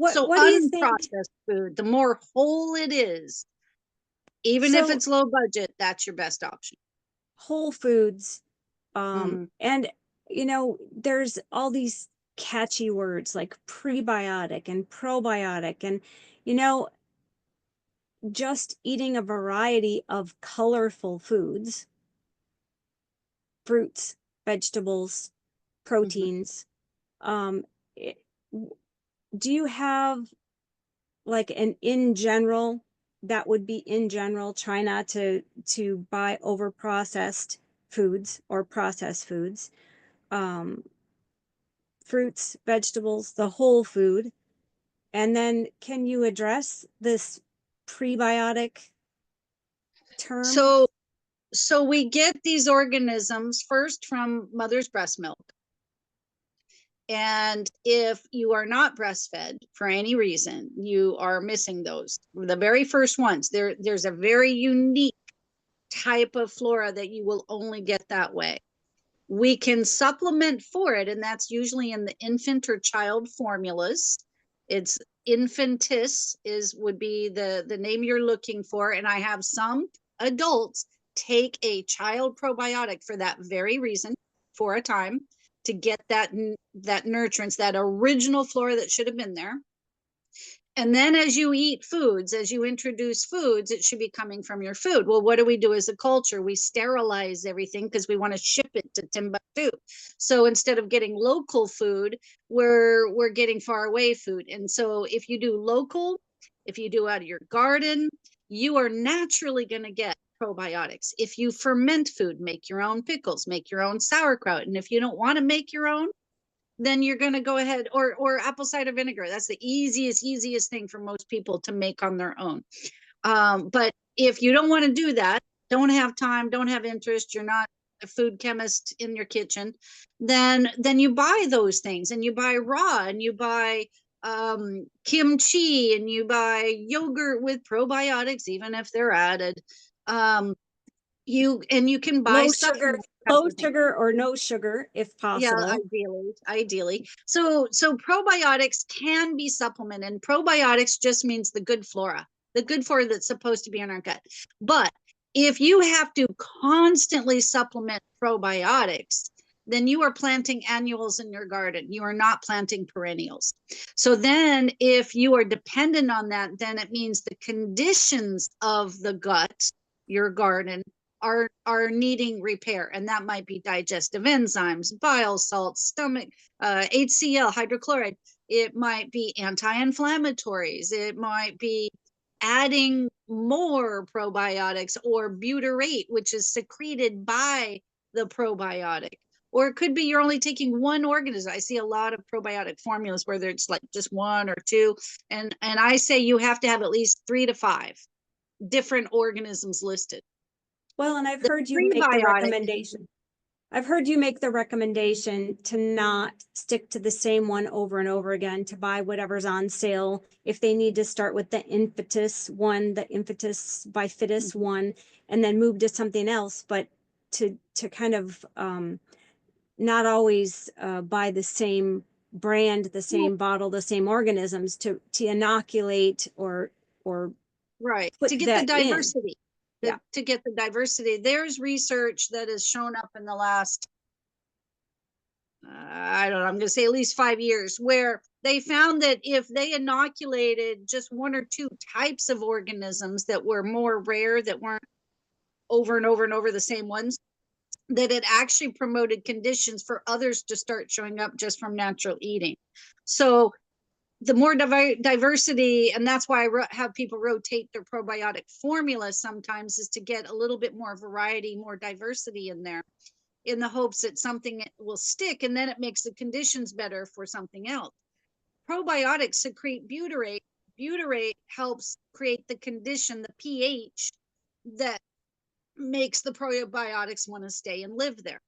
so what do you think? unprocessed food, the more whole it is, even if So it's low budget, that's your best option. Whole Foods, Mm-hmm. and there's all these catchy words like prebiotic and probiotic, and you know, just eating a variety of colorful foods, fruits, vegetables, Mm-hmm. proteins. Um, it, do you have like an in general that would be in general, try not to buy over processed foods or processed foods, um, fruits, vegetables, the whole food. And then can you address this prebiotic term? So, so we get these organisms first from mother's breast milk. And if you are not breastfed for any reason, you are missing those. The very first ones, there's a very unique type of flora that you will only get that way. We can supplement for it, and that's usually in the infant or child formulas. It's Infantis is would be the name you're looking for, and I have some adults take a child probiotic for that very reason for a time to get that nurturance, that original flora that should have been there. And then as you eat foods, as you introduce foods, it should be coming from your food. Well, what do we do as a culture? We sterilize everything because we want to ship it to Timbuktu. So instead of getting local food, we're getting far away food. And so if you do local, if you do out of your garden, you are naturally going to get probiotics. If you ferment food, make your own pickles, make your own sauerkraut. And if you don't want to make your own, then you're going to go ahead or apple cider vinegar. That's the easiest thing for most people to make on their own. But if you don't want to do that, don't have time, don't have interest, you're not a food chemist in your kitchen, then you buy those things, and you buy raw, and you buy kimchi, and you buy yogurt with probiotics, even if they're added. You can buy Low sugar, supplements. That's low the thing. sugar or no sugar if Yeah, possible. ideally. So probiotics can be supplemented, and probiotics just means the good flora that's supposed to be in our gut. But if you have to constantly supplement probiotics, then you are planting annuals in your garden. You are not planting perennials. So then if you are dependent on that, then it means the conditions of the gut, your garden, are needing repair, and that might be digestive enzymes, bile salts, stomach, HCl, hydrochloride. It might be anti-inflammatories. It might be adding more probiotics or butyrate, which is secreted by the probiotic. Or it could be you're only taking one organism. I see a lot of probiotic formulas where there's like just one or two, and I say you have to have at least 3 to 5 different organisms listed. Well, and I've The heard you make the prebiotic, recommendation. I've heard you make the recommendation to not stick to the same one over and over again, to buy whatever's on sale. If they need to start with the impetus one, the impetus bifidus one, and then move to something else, but to kind of not always buy the same brand, the same bottle, the same organisms to inoculate or right, put to get the that in. diversity, Yeah. to get the diversity. There's research that has shown up in the last, I don't know, I'm going to say at least 5 years, where they found that if they inoculated just one or two types of organisms that were more rare, that weren't over and over and over the same ones, that it actually promoted conditions for others to start showing up just from natural eating. So the more diversity, and that's why I have people rotate their probiotic formula sometimes, is to get a little bit more variety, more diversity in there, in the hopes that something will stick, and then it makes the conditions better for something else. Probiotics secrete butyrate. Butyrate helps create the condition, the pH, that makes the probiotics want to stay and live there.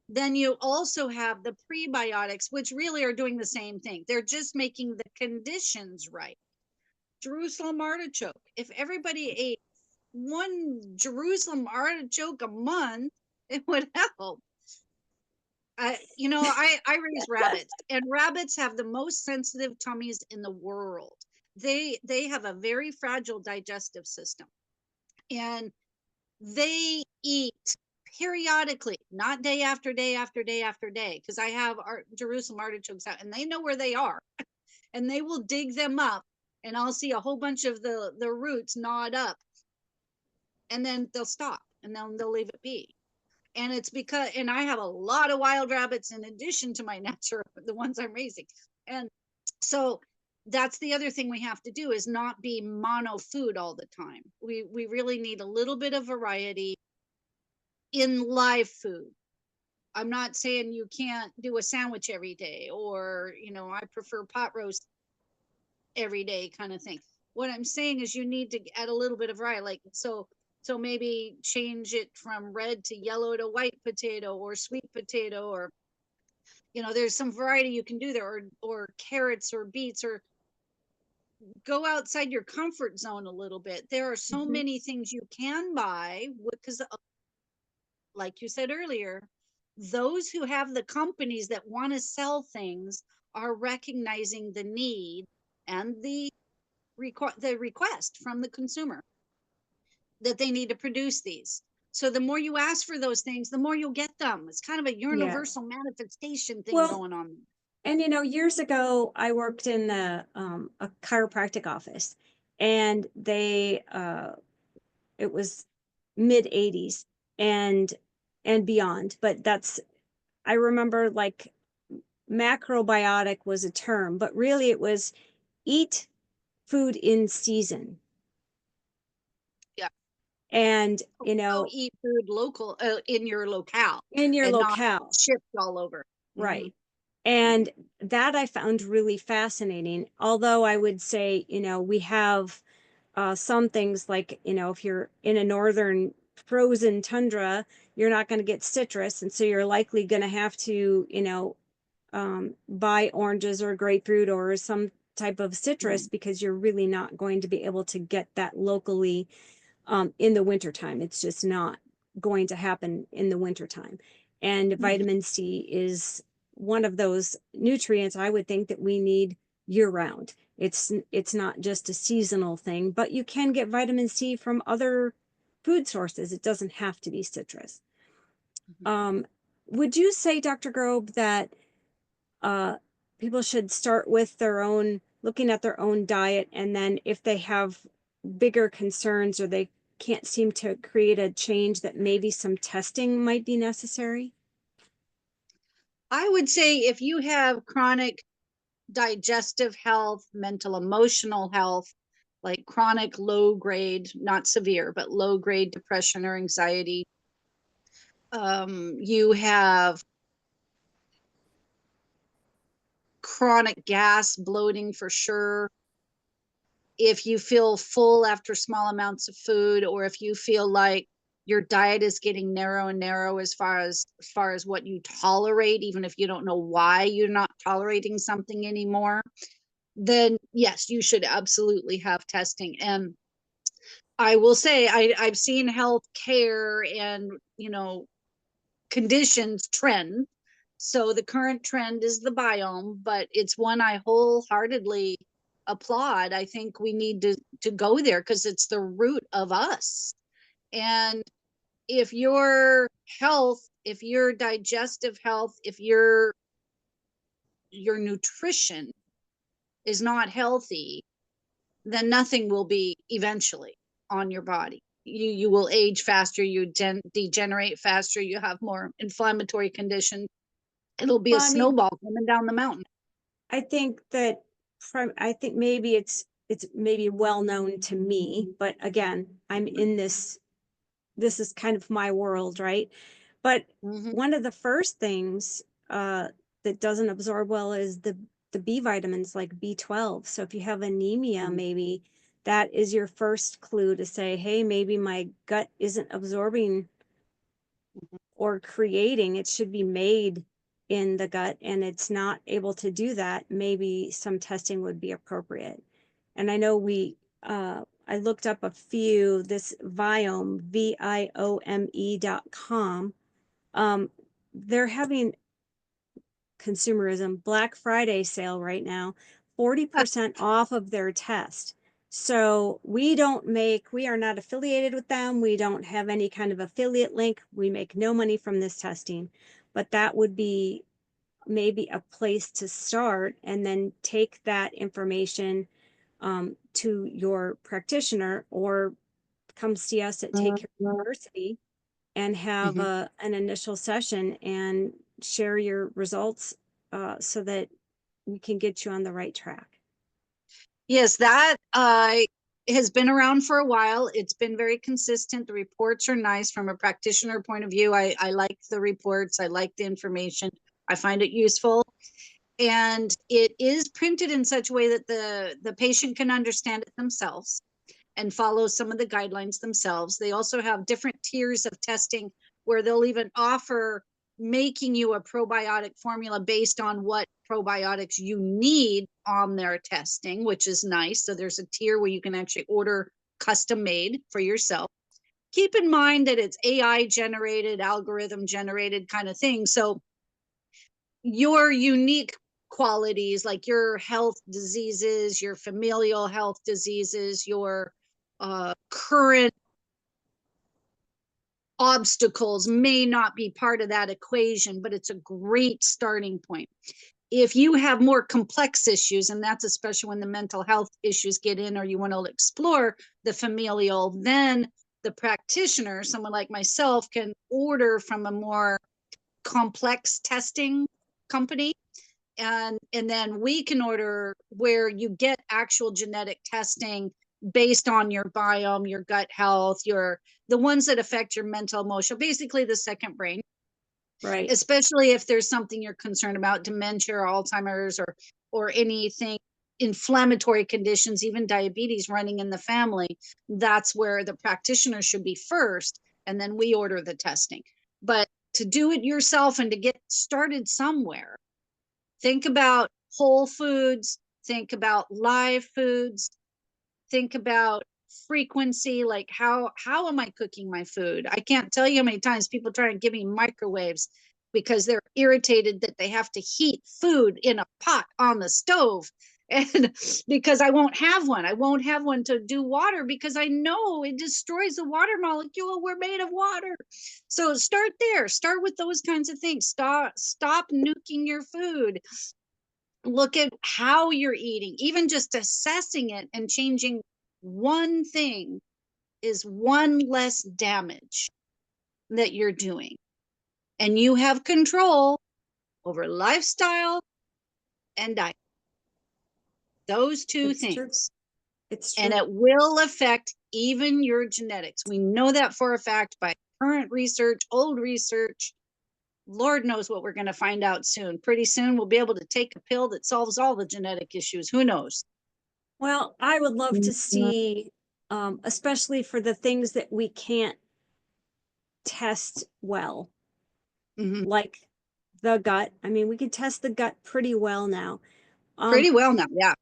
Then you also have the prebiotics, which really are doing the same thing. They're just making the conditions right. Jerusalem artichoke. If everybody ate one Jerusalem artichoke a month, it would help. I raise rabbits, and rabbits have the most sensitive tummies in the world. They have a very fragile digestive system, and they eat periodically, not day after day after day after day, because I have Jerusalem artichokes out, and they know where they are, and they will dig them up, and I'll see a whole bunch of the roots gnawed up, and then they'll stop, and then they'll leave it be. And it's because, and I have a lot of wild rabbits in addition to my natural, the ones I'm raising. And so that's the other thing we have to do, is not be mono food all the time. We really need a little bit of variety in live food. I'm not saying you can't do a sandwich every day, or, I prefer pot roast every day kind of thing. What I'm saying is you need to add a little bit of variety. Like, so maybe change it from red to yellow to white potato, or sweet potato, or, there's some variety you can do there, or carrots or beets, or go outside your comfort zone a little bit. There are so many things you can buy, because like you said earlier, those who have the companies that want to sell things are recognizing the need and the request from the consumer that they need to produce these. So the more you ask for those things, the more you'll get them. It's kind of a Yeah. universal manifestation thing Well, going on. and years ago, I worked in a chiropractic office, and it was mid 80s and beyond. But I remember, like, macrobiotic was a term, but really it was eat food in season. Yeah. And, Eat food local, in your locale, in your and not locale, shipped all over. right. And that I found really fascinating. Although I would say, we have some things like, if you're in a northern frozen tundra, you're not going to get citrus. And so you're likely going to have to, buy oranges or grapefruit or some type of citrus, because you're really not going to be able to get that locally in the wintertime. It's just not going to happen in the wintertime. And Mhm. vitamin C is one of those nutrients I would think that we need year round. It's not just a seasonal thing, but you can get vitamin C from other food sources. It doesn't have to be citrus. Mhm. Um, would you say, Dr. Grobe, that uh, people should start with their own, looking at their own diet, and then if they have bigger concerns or they can't seem to create a change, that maybe some testing might be necessary? I would say if you have chronic digestive health, mental, emotional health, like chronic low grade, not severe, but low grade depression or anxiety, you have chronic gas, bloating for sure. If you feel full after small amounts of food, or if you feel like your diet is getting narrow and narrow as far as what you tolerate, even if you don't know why you're not tolerating something anymore, then yes, you should absolutely have testing. And I will say I've seen health care and conditions trend. So the current trend is the biome, but it's one I wholeheartedly applaud. I think we need to go there because it's the root of us. And if your health, if your digestive health, if your nutrition is not healthy, then nothing will be eventually on your body. You will age faster, you degenerate faster, you have more inflammatory conditions. It'll be a Well, I mean, snowball coming down the mountain. I think that I think maybe it's maybe well known to me, but again, I'm in this is kind of my world, right? But Mm-hmm. one of the first things that doesn't absorb well is the B vitamins like B12. So if you have anemia, maybe that is your first clue to say, hey, maybe my gut isn't absorbing or creating, it should be made in the gut and it's not able to do that. Maybe some testing would be appropriate. And I know I looked up a few, this Viome, Viome.com. They're having consumerism Black Friday sale right now, 40% off of their test. So we are not affiliated with them. We don't have any kind of affiliate link. We make no money from this testing, but that would be maybe a place to start and then take that information to your practitioner or come see us at Take Care University and have Mm-hmm. an initial session and share your results so that we can get you on the right track. Yes, that has been around for a while. It's been very consistent. The reports are nice from a practitioner point of view. I like the reports. I like the information. I find it useful. And it is printed in such a way that the patient can understand it themselves and follow some of the guidelines themselves. They also have different tiers of testing where they'll even offer making you a probiotic formula based on what probiotics you need on their testing, which is nice. So there's a tier where you can actually order custom made for yourself. Keep in mind that it's AI generated, algorithm generated kind of thing. So your unique qualities, like your health diseases, your familial health diseases, your current obstacles may not be part of that equation, but it's a great starting point. If you have more complex issues, and that's especially when the mental health issues get in, or you want to explore the familial, then the practitioner, someone like myself, can order from a more complex testing company, and then we can order where you get actual genetic testing based on your biome, your gut health, your the ones that affect your mental, emotional, basically the second brain, Right. especially if there's something you're concerned about, dementia or Alzheimer's or anything, inflammatory conditions, even diabetes running in the family. That's where the practitioner should be first, and then we order the testing. But to do it yourself and to get started somewhere, think about whole foods, think about live foods, think about frequency, like how am I cooking my food? I can't tell you how many times people try to give me microwaves because they're irritated that they have to heat food in a pot on the stove. And because I won't have one to do water because I know it destroys the water molecule. We're made of water. So start there. Start with those kinds of things. Stop nuking your food. Look at how you're eating. Even just assessing it and changing one thing is one less damage that you're doing. And you have control over lifestyle and diet. Those two It's true. things. It's And true. it will affect even your genetics. We know that for a fact by current research, old research. Lord knows what we're going to find out soon. Pretty soon we'll be able to take a pill that solves all the genetic issues. Who knows? Well, I would love to see, especially for the things that we can't test well, Mm-hmm. like the gut. I mean, we can test the gut pretty well now. Pretty well now, yeah.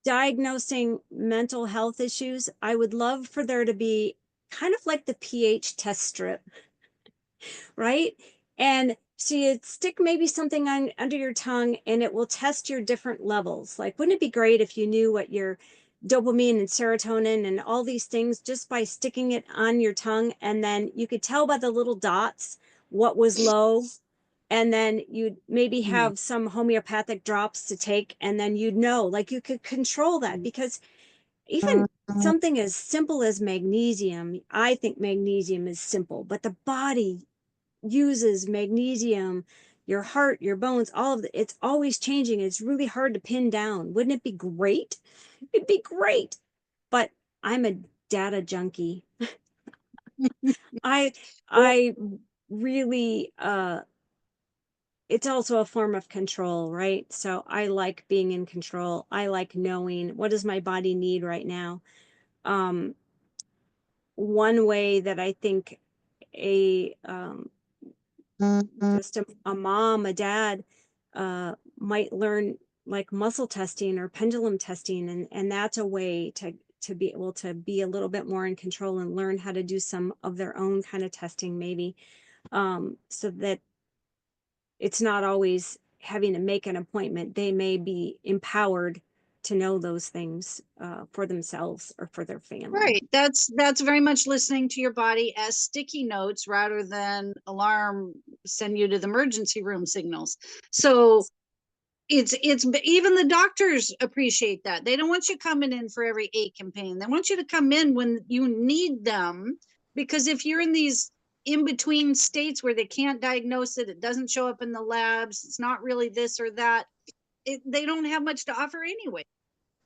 Diagnosing mental health issues, I would love for there to be kind of like the pH test strip, right? And so you stick maybe something on under your tongue and it will test your different levels. Like, wouldn't it be great if you knew what your dopamine and serotonin and all these things just by sticking it on your tongue, and then you could tell by the little dots what was low, and then you'd maybe Mm-hmm. have some homeopathic drops to take, and then you'd know, like, you could control that. Because even something as simple as magnesium, I think magnesium is simple, but the body uses magnesium, your heart, your bones, all of it. It's always changing. It's really hard to pin down. Wouldn't it be great? It'd be great. But I'm a data junkie. I Well, I really it's also a form of control, right? So I like being in control. I like knowing what does my body need right now. Um, One way that I think a just a mom, a dad, might learn, like muscle testing or pendulum testing, and that's a way to be able to be a little bit more in control and learn how to do some of their own kind of testing, maybe, so that it's not always having to make an appointment. They may be empowered to know those things for themselves or for their family. right. That's very much listening to your body as sticky notes rather than alarm send you to the emergency room signals. So it's even the doctors appreciate that. They don't want you coming in for every ache and pain. They want you to come in when you need them, because if you're in these in between states where they can't diagnose it, it doesn't show up in the labs, it's not really this or that, they don't have much to offer anyway.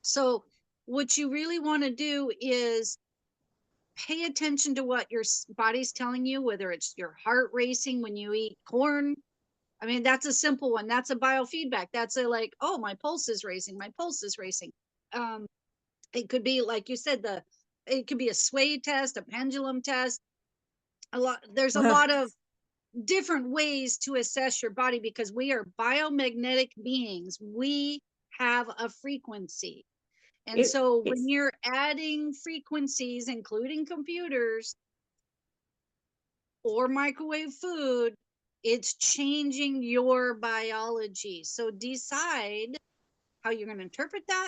So what you really want to do is pay attention to what your body's telling you, whether it's your heart racing when you eat corn. I mean, that's a simple one. That's a biofeedback. That's a like, oh, my pulse is racing. My pulse is racing. Um, it could be like you said, it could be a sway test, a pendulum test. There's a Well, lot of different ways to assess your body because we are biomagnetic beings. We have a frequency. And it, so when it's you're adding frequencies, including computers or microwave food, it's changing your biology. So decide how you're going to interpret that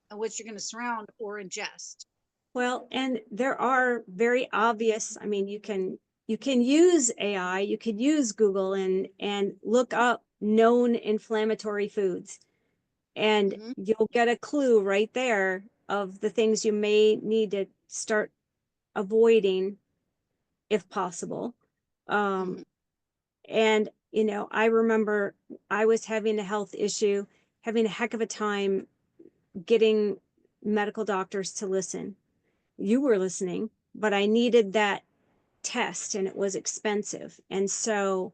and what you're going to surround or ingest. Well, and there are very obvious, I mean, you can use AI, you could use Google and look up known inflammatory foods, and Mm-hmm, you'll get a clue right there of the things you may need to start avoiding if possible. Um, mm-hmm, and I remember I was having a health issue, having a heck of a time getting medical doctors to listen. You were listening, but I needed that test and it was expensive. And so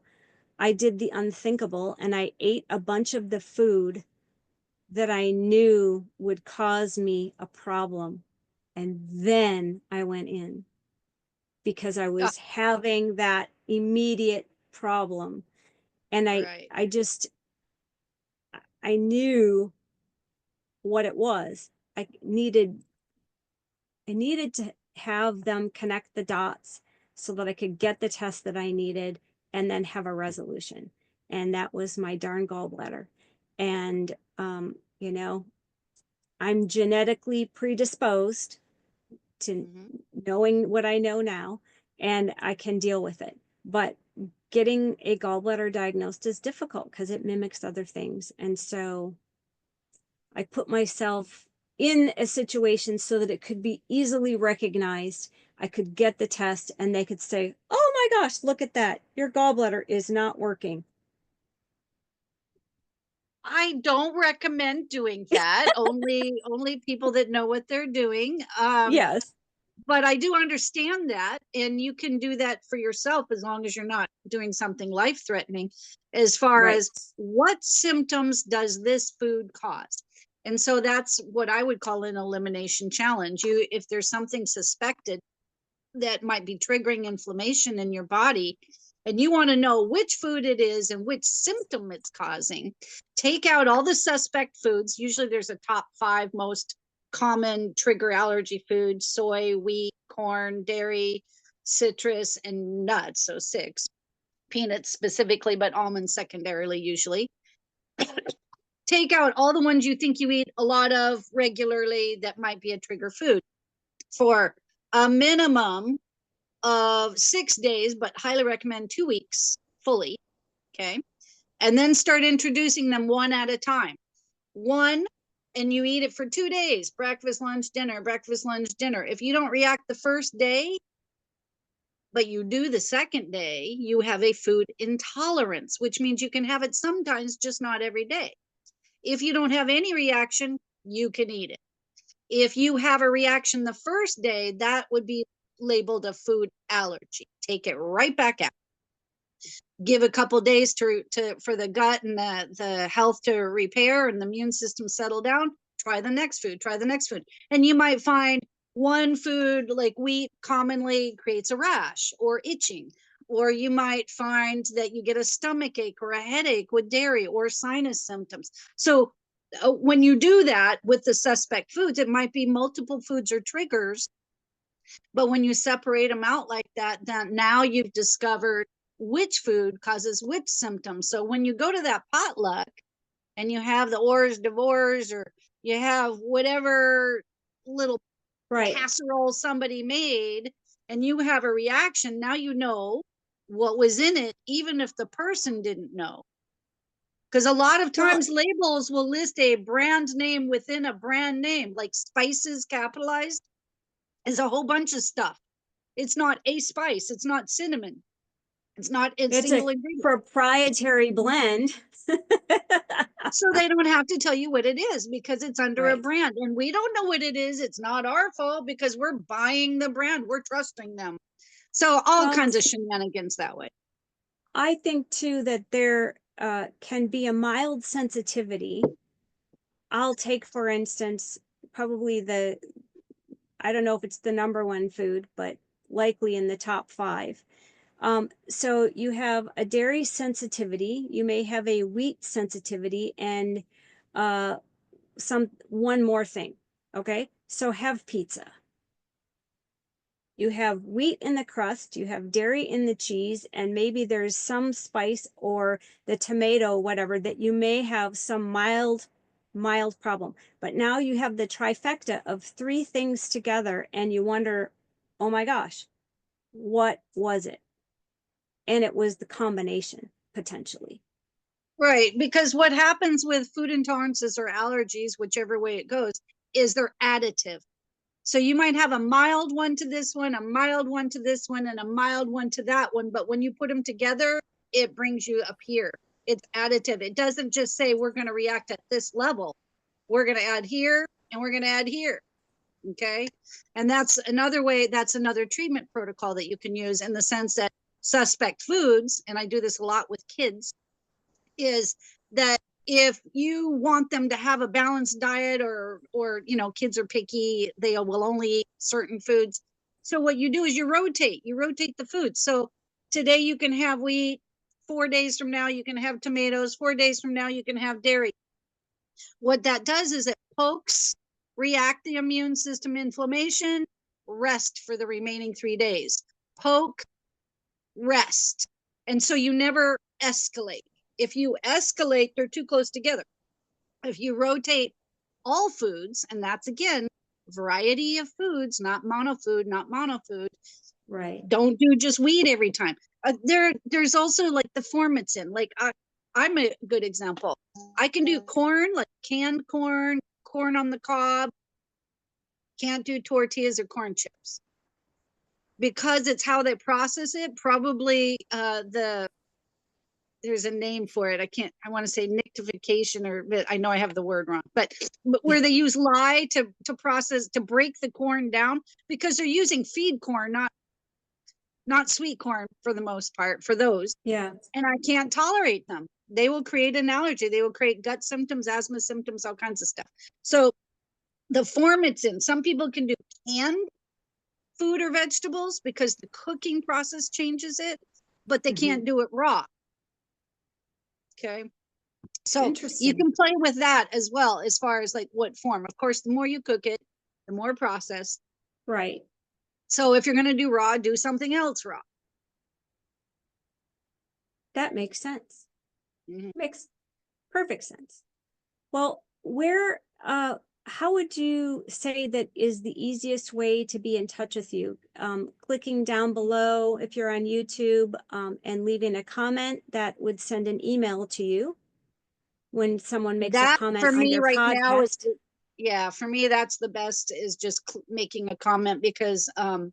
I did the unthinkable and I ate a bunch of the food that I knew would cause me a problem. And then I went in because I ah, was having that immediate problem. And right. I knew what it was. I needed I needed to have them connect the dots so that I could get the test that I needed and then have a resolution. And that was my darn gallbladder. And, you know, I'm genetically predisposed to Mhm. knowing what I know now, and I can deal with it. But getting a gallbladder diagnosed is difficult because it mimics other things. And so I put myself in a situation so that it could be easily recognized. I could get the test and they could say, oh my gosh, look at that. Your gallbladder is not working. I don't recommend doing that. Only people that know what they're doing. Yes, But I do understand that, and you can do that for yourself as long as you're not doing something life threatening. As far right. as what symptoms does this food cause? And so that's what I would call an elimination challenge. You, if there's something suspected that might be triggering inflammation in your body, and you want to know which food it is and which symptom it's causing, take out all the suspect foods. Usually there's a top 5 most common trigger allergy foods: soy, wheat, corn, dairy, citrus, and nuts. So 6. Peanuts specifically, but almonds secondarily usually. Take out all the ones you think you eat a lot of regularly that might be a trigger food for a minimum of 6 days, but highly recommend 2 weeks fully. Okay. And then start introducing them one at a time. One, and you eat it for 2 days: breakfast, lunch, dinner, breakfast, lunch, dinner. If you don't react the first day, but you do the second day, you have a food intolerance, which means you can have it sometimes, just not every day. If you don't have any reaction, you can eat it. If you have a reaction the first day, that would be labeled a food allergy. Take it right back out. Give a couple days to for the gut and the health to repair and the immune system settle down. Try the next food. Try the next food, and you might find one food like wheat commonly creates a rash or itching, or you might find that you get a stomach ache or a headache with dairy or sinus symptoms. So when you do that with the suspect foods, it might be multiple foods or triggers, but when you separate them out like that, then now you've discovered which food causes which symptoms. So when you go to that potluck and you have the hors d'oeuvres, or you have whatever little Right. casserole somebody made, and you have a reaction, now you know what was in it, even if the person didn't know. Because a lot of Well, times labels will list a brand name within a brand name, like spices capitalized is a whole bunch of stuff. It's not a spice. It's not cinnamon. It's not a it's a single ingredient. proprietary blend. So they don't have to tell you what it is because it's under a Right. brand, and we don't know what it is. It's not our fault because we're buying the brand. We're trusting them. So all Well, kinds of shenanigans that way. I think too that there can be a mild sensitivity. I'll take, for instance, probably I don't know if it's the number one food, but likely in the top 5. So you have a dairy sensitivity, you may have a wheat sensitivity, and uh, one more thing. Okay, so have pizza. You have wheat in the crust, you have dairy in the cheese, and maybe there's some spice or the tomato, whatever, that you may have some mild problem. But now you have the trifecta of 3 things together, and you wonder, oh my gosh, what was it? And it was the combination potentially. Right. Because what happens with food intolerances or allergies, whichever way it goes, is they're additive. So you might have a mild one to this one, a mild one to this one, and a mild one to that one. But when you put them together, it brings you up here. It's additive. It doesn't just say we're going to react at this level. We're going to add here and we're going to add here. Okay. And that's another way, that's another treatment protocol that you can use, in the sense that suspect foods, and I do this a lot with kids, is that if you want them to have a balanced diet, or kids are picky, they will only eat certain foods. So what you do is you rotate the food. So today you can have wheat, 4 days from now you can have tomatoes, 4 days from now you can have dairy. What that does is it pokes, react the immune system inflammation, rest for the remaining 3 days. Poke, rest. And so you never escalate. If you escalate, they're too close together. If you rotate all foods, and that's again, variety of foods, not monofood, not monofood. Right. Don't do just wheat every time. There's also like the form it's in. Like I'm a good example. I can do corn, like canned corn, corn on the cob. Can't do tortillas or corn chips because it's how they process it. Probably there's a name for it. I want to say nictification, or I know I have the word wrong, but where they use lye to process, to break the corn down, because they're using feed corn, not sweet corn for the most part for those. Yeah. And I can't tolerate them. They will create an allergy. They will create gut symptoms, asthma symptoms, all kinds of stuff. So the form it's in, some people can do canned food or vegetables because the cooking process changes it, but they can't do it raw. Okay. So you Interesting. can play with that as well, as far as like what form. Of course, the more you cook it, the more processed. Right. So if you're going to do raw, do something else raw. That makes sense. Mhm. Makes perfect sense. Well, how would you say that is the easiest way to be in touch with you? Clicking down below if you're on YouTube, and leaving a comment that would send an email to you when someone makes a That comment for on me your right now is, podcast. yeah, for me, that's the best, is just making a comment, because I'm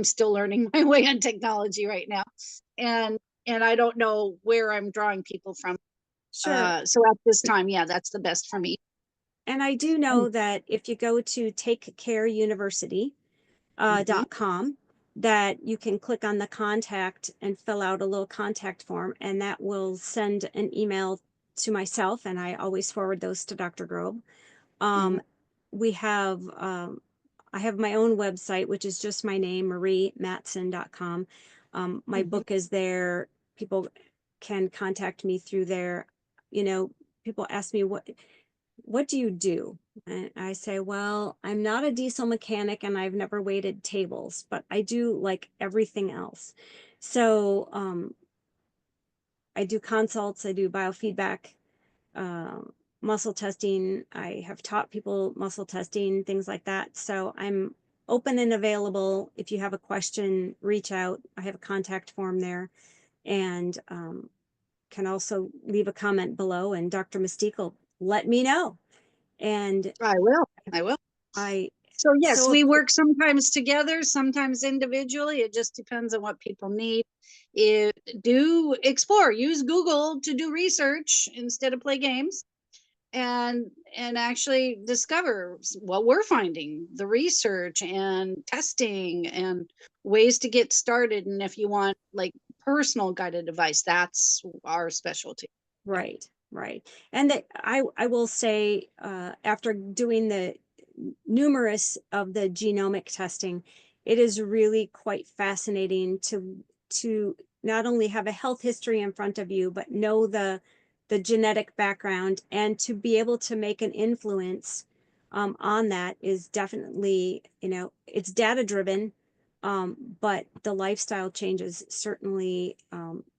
still learning my way on technology right now. And I don't know where I'm drawing people from. Sure. So at this time, yeah, that's the best for me. And I do know that if you go to Mhm. takecareuniversity.com, that you can click on the contact and fill out a little contact form, and that will send an email to myself, and I always forward those to Dr. Grobe. Mhm. Um, we have, I have my own website, which is just my name, mariematson.com. My Mhm. book is there. People can contact me through there. You know, people ask me, what do you do? And I say, well, I'm not a diesel mechanic and I've never waited tables, but I do like everything else. So I do consults, I do biofeedback, muscle testing. I have taught people muscle testing, things like that. So I'm open and available. If you have a question, reach out. I have a contact form there, and can also leave a comment below, and Dr. Mystique will let me know. And I will. I will. I So yes, so we work sometimes together, sometimes individually. It just depends on what people need. Do explore, use Google to do research instead of play games, and actually discover what we're finding, the research and testing and ways to get started. And if you want like personal guided advice, that's our specialty. right, right. And that I will say, after doing the numerous of the genomic testing, it is really quite fascinating to not only have a health history in front of you, but know the genetic background, and to be able to make an influence on that is definitely, it's data driven, but the lifestyle changes certainly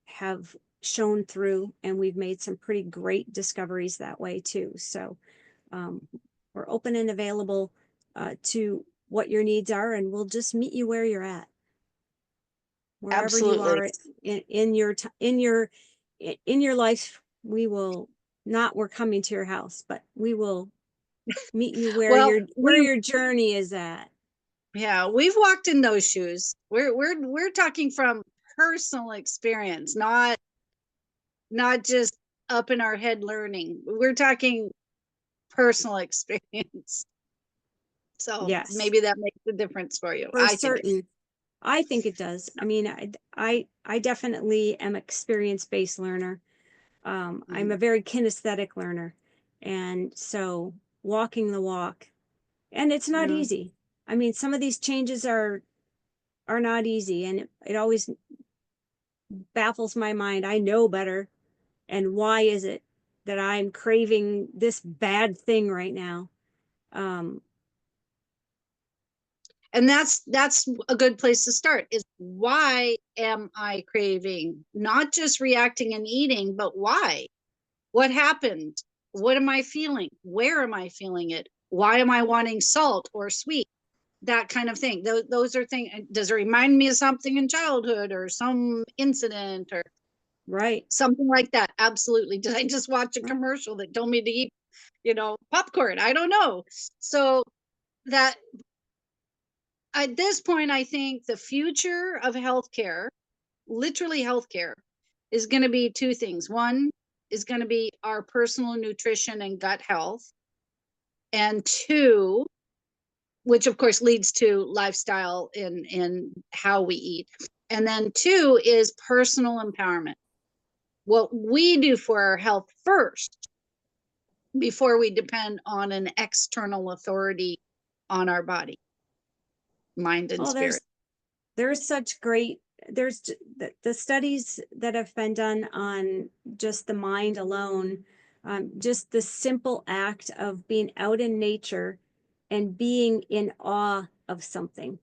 have shown through, and we've made some pretty great discoveries that way too. So um, we're open and available to what your needs are, and we'll just meet you where you're at, wherever you Absolutely. are in your life. We will not, we're coming to your house, but we will meet you where Well, your journey is at. yeah, we've walked in those shoes. We're talking from personal experience, not just up in our head learning. We're talking personal experience. So Yes, maybe that makes a difference for you. for I think it. certain. I think it does. I mean, I definitely am experience-based learner. I'm Mhm. a very kinesthetic learner. And so walking the walk, and it's not Yeah. easy. I mean, some of these changes are not easy, and it always baffles my mind. I know better. And why is it that I'm craving this bad thing right now? Um, And that's a good place to start, is why am I craving? Not just reacting and eating, but why? What happened? What am I feeling? Where am I feeling it? Why am I wanting salt or sweet? That kind of thing. Those are things. Does it remind me of something in childhood or some incident or Right. something like that? Absolutely. Did I just watch a Right. commercial that told me to eat, popcorn? I don't know. So that at this point, I think the future of healthcare, literally healthcare, is going to be two things. One is going to be our personal nutrition and gut health. And two, which of course leads to lifestyle in how we eat. And then two is personal empowerment. What we do for our health first before we depend on an external authority on our body, mind, and Oh, spirit. there's such great, the studies that have been done on just the mind alone, just the simple act of being out in nature and being in awe of something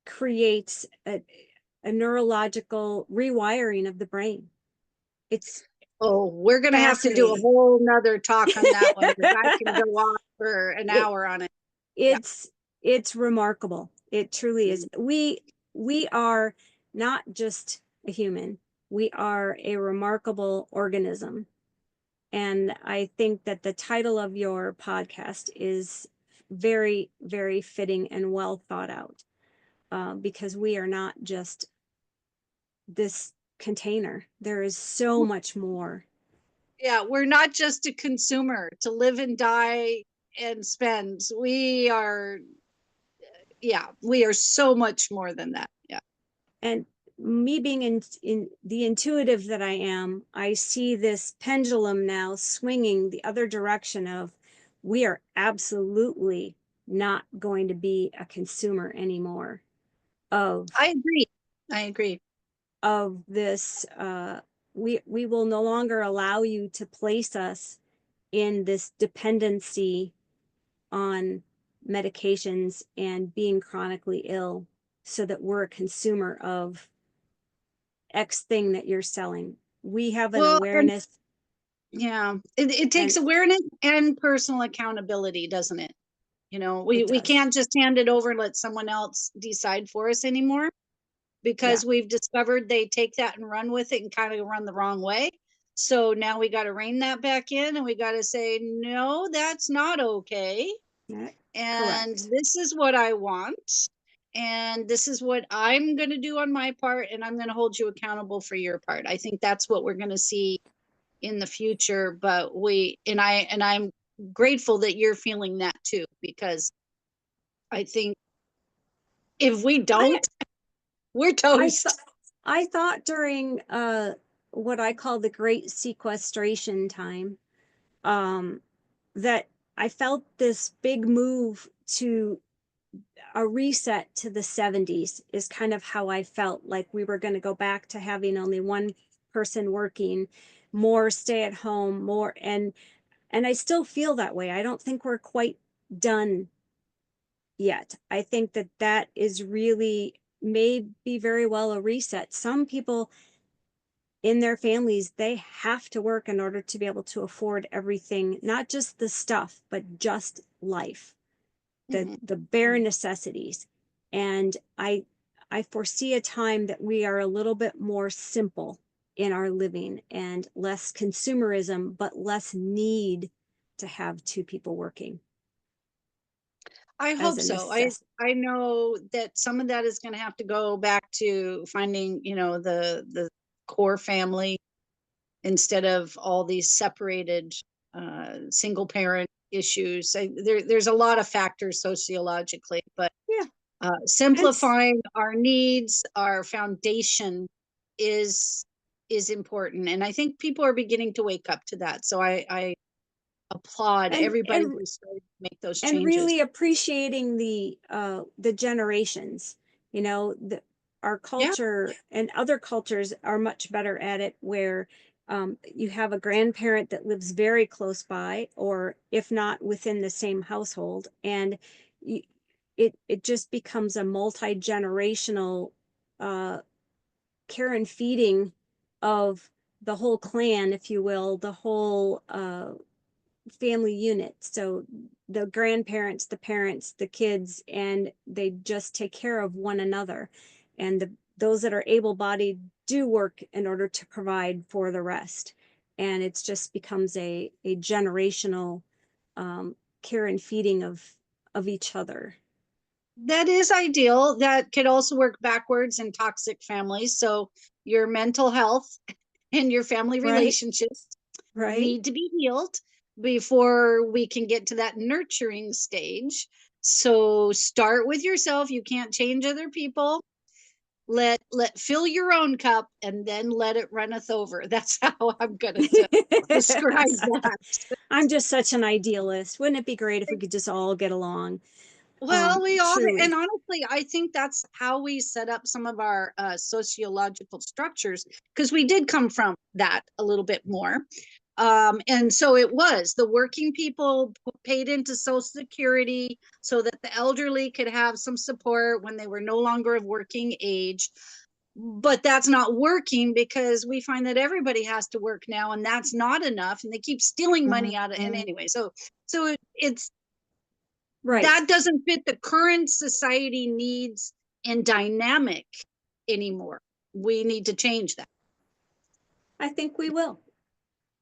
creates a neurological rewiring of the brain. It's Oh, we're going to have to do a fascinating. whole nother talk on that one, because I can go on for an it, hour on it. Yeah. it's remarkable. It truly is. Mm-hmm. We are not just a human. We are a remarkable organism. And I think that the title of your podcast is very, very fitting and well thought out, because we are not just this container. There is so much more. Yeah, we're not just a consumer to live and die and spend. We are so much more than that. Yeah. And me being in the intuitive that I am, I see this pendulum now swinging the other direction of we are absolutely not going to be a consumer anymore of I agree. I agree. this we will no longer allow you to place us in this dependency on medications and being chronically ill so that we're a consumer of X thing that you're selling. We have an Well, and awareness, yeah, it and takes awareness and personal accountability, doesn't it? it We does. can't just hand it over and let someone else decide for us anymore, Yeah. because we've discovered they take that and run with it and kind of run the wrong way. So now we got to rein that back in, and we got to say, no, that's not okay. Yeah. And Correct. this is what I want. And this is what I'm going to do on my part. And I'm going to hold you accountable for your part. I think that's what we're going to see in the future. But I'm grateful that you're feeling that too, because I think if we I don't, we're I thought toast. I thought during what I call the great sequestration time, um that I felt this big move to a reset to the 70s is kind of how I felt, like we were going to go back to having only one person working, more stay at home, more, and I still feel that way. I don't think we're quite done yet. I think that that is really may be very well a reset. Some people in their families, they have to work in order to be able to afford everything, not just the stuff, but just life, Mhm. the bare necessities. And I foresee a time that we are a little bit more simple in our living and less consumerism, but less need to have two people working I as hope a so. necessity. I know that some of that is going to have to go back to finding, the core family, instead of all these separated single parent issues. There's a lot of factors sociologically, but Yeah. It's simplifying our needs, our foundation is is important, and I think people are beginning to wake up to that. So I applaud and everybody and who's starting to make those and changes. really appreciating the generations, our Yeah. culture and other cultures are much better at it, where you have a grandparent that lives very close by, or if not within the same household, and you, it just becomes a multi-generational care and feeding of the whole clan, if you will, the whole family unit. So the grandparents, the parents, the kids, and they just take care of one another. And those that are able-bodied do work in order to provide for the rest. And it's just becomes a generational care and feeding of each other. That is ideal. That could also work backwards in toxic families. So your mental health and your family Right. relationships Right. need to be healed before we can get to that nurturing stage. So start with yourself. You can't change other people. Let fill your own cup and then let it runneth over. That's how I'm gonna describe that. I'm just such an idealist. Wouldn't it be great if we could just all get along? Well, we all, Truly. and honestly, I think that's how we set up some of our sociological structures, because we did come from that a little bit more. And so it was the working people paid into Social Security so that the elderly could have some support when they were no longer of working age. But that's not working because we find that everybody has to work now, and that's not enough. And they keep stealing money out of, and anyway, so it's Right. that doesn't fit the current society needs and dynamic anymore. We need to change that. I think we will.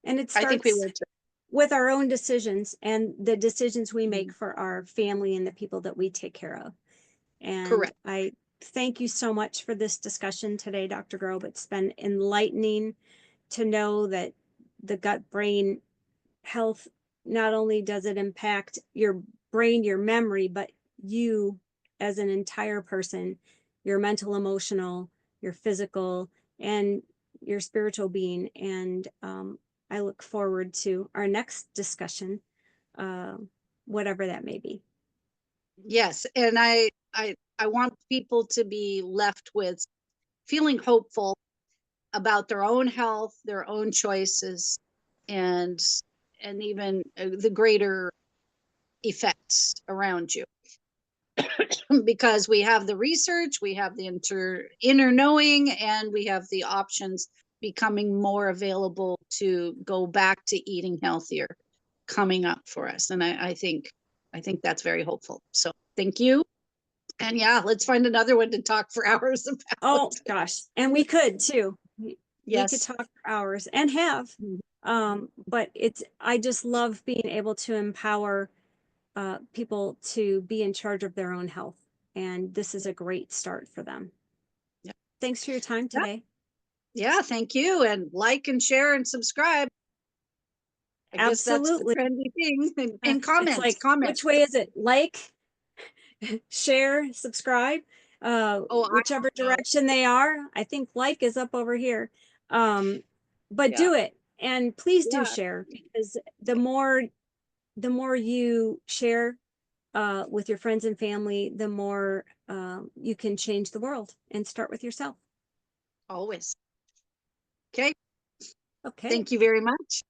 And it I think we starts will too. with our own decisions and the decisions we make for our family and the people that we take care of. And Correct. I thank you so much for this discussion today, Dr. Grobe. It's been enlightening to know that the gut brain health, not only does it impact your brain, your memory, but you as an entire person, your mental, emotional, your physical, and your spiritual being. And I look forward to our next discussion, whatever that may be. Yes, and I want people to be left with feeling hopeful about their own health, their own choices, and even the greater effects around you. Because we have the research, we have the inner knowing, and we have the options becoming more available to go back to eating healthier coming up for us. And I think that's very hopeful. So thank you. And yeah, let's find another one to talk for hours about. Oh gosh, and we could too. We could Yes. talk for hours and have. But I just love being able to empower people to be in charge of their own health. And this is a great start for them. Yeah. Thanks for your time today. Yeah, thank you. And like and share and subscribe. I guess that's the Absolutely. trendy thing. And It's comment, like, comment. which way is it? Like, share, subscribe, whichever direction they are. I think like is up over here. But do it. And please do share, because the more you share with your friends and family, the more you can change the world, and start with yourself. Always. Okay. Okay. Thank you very much.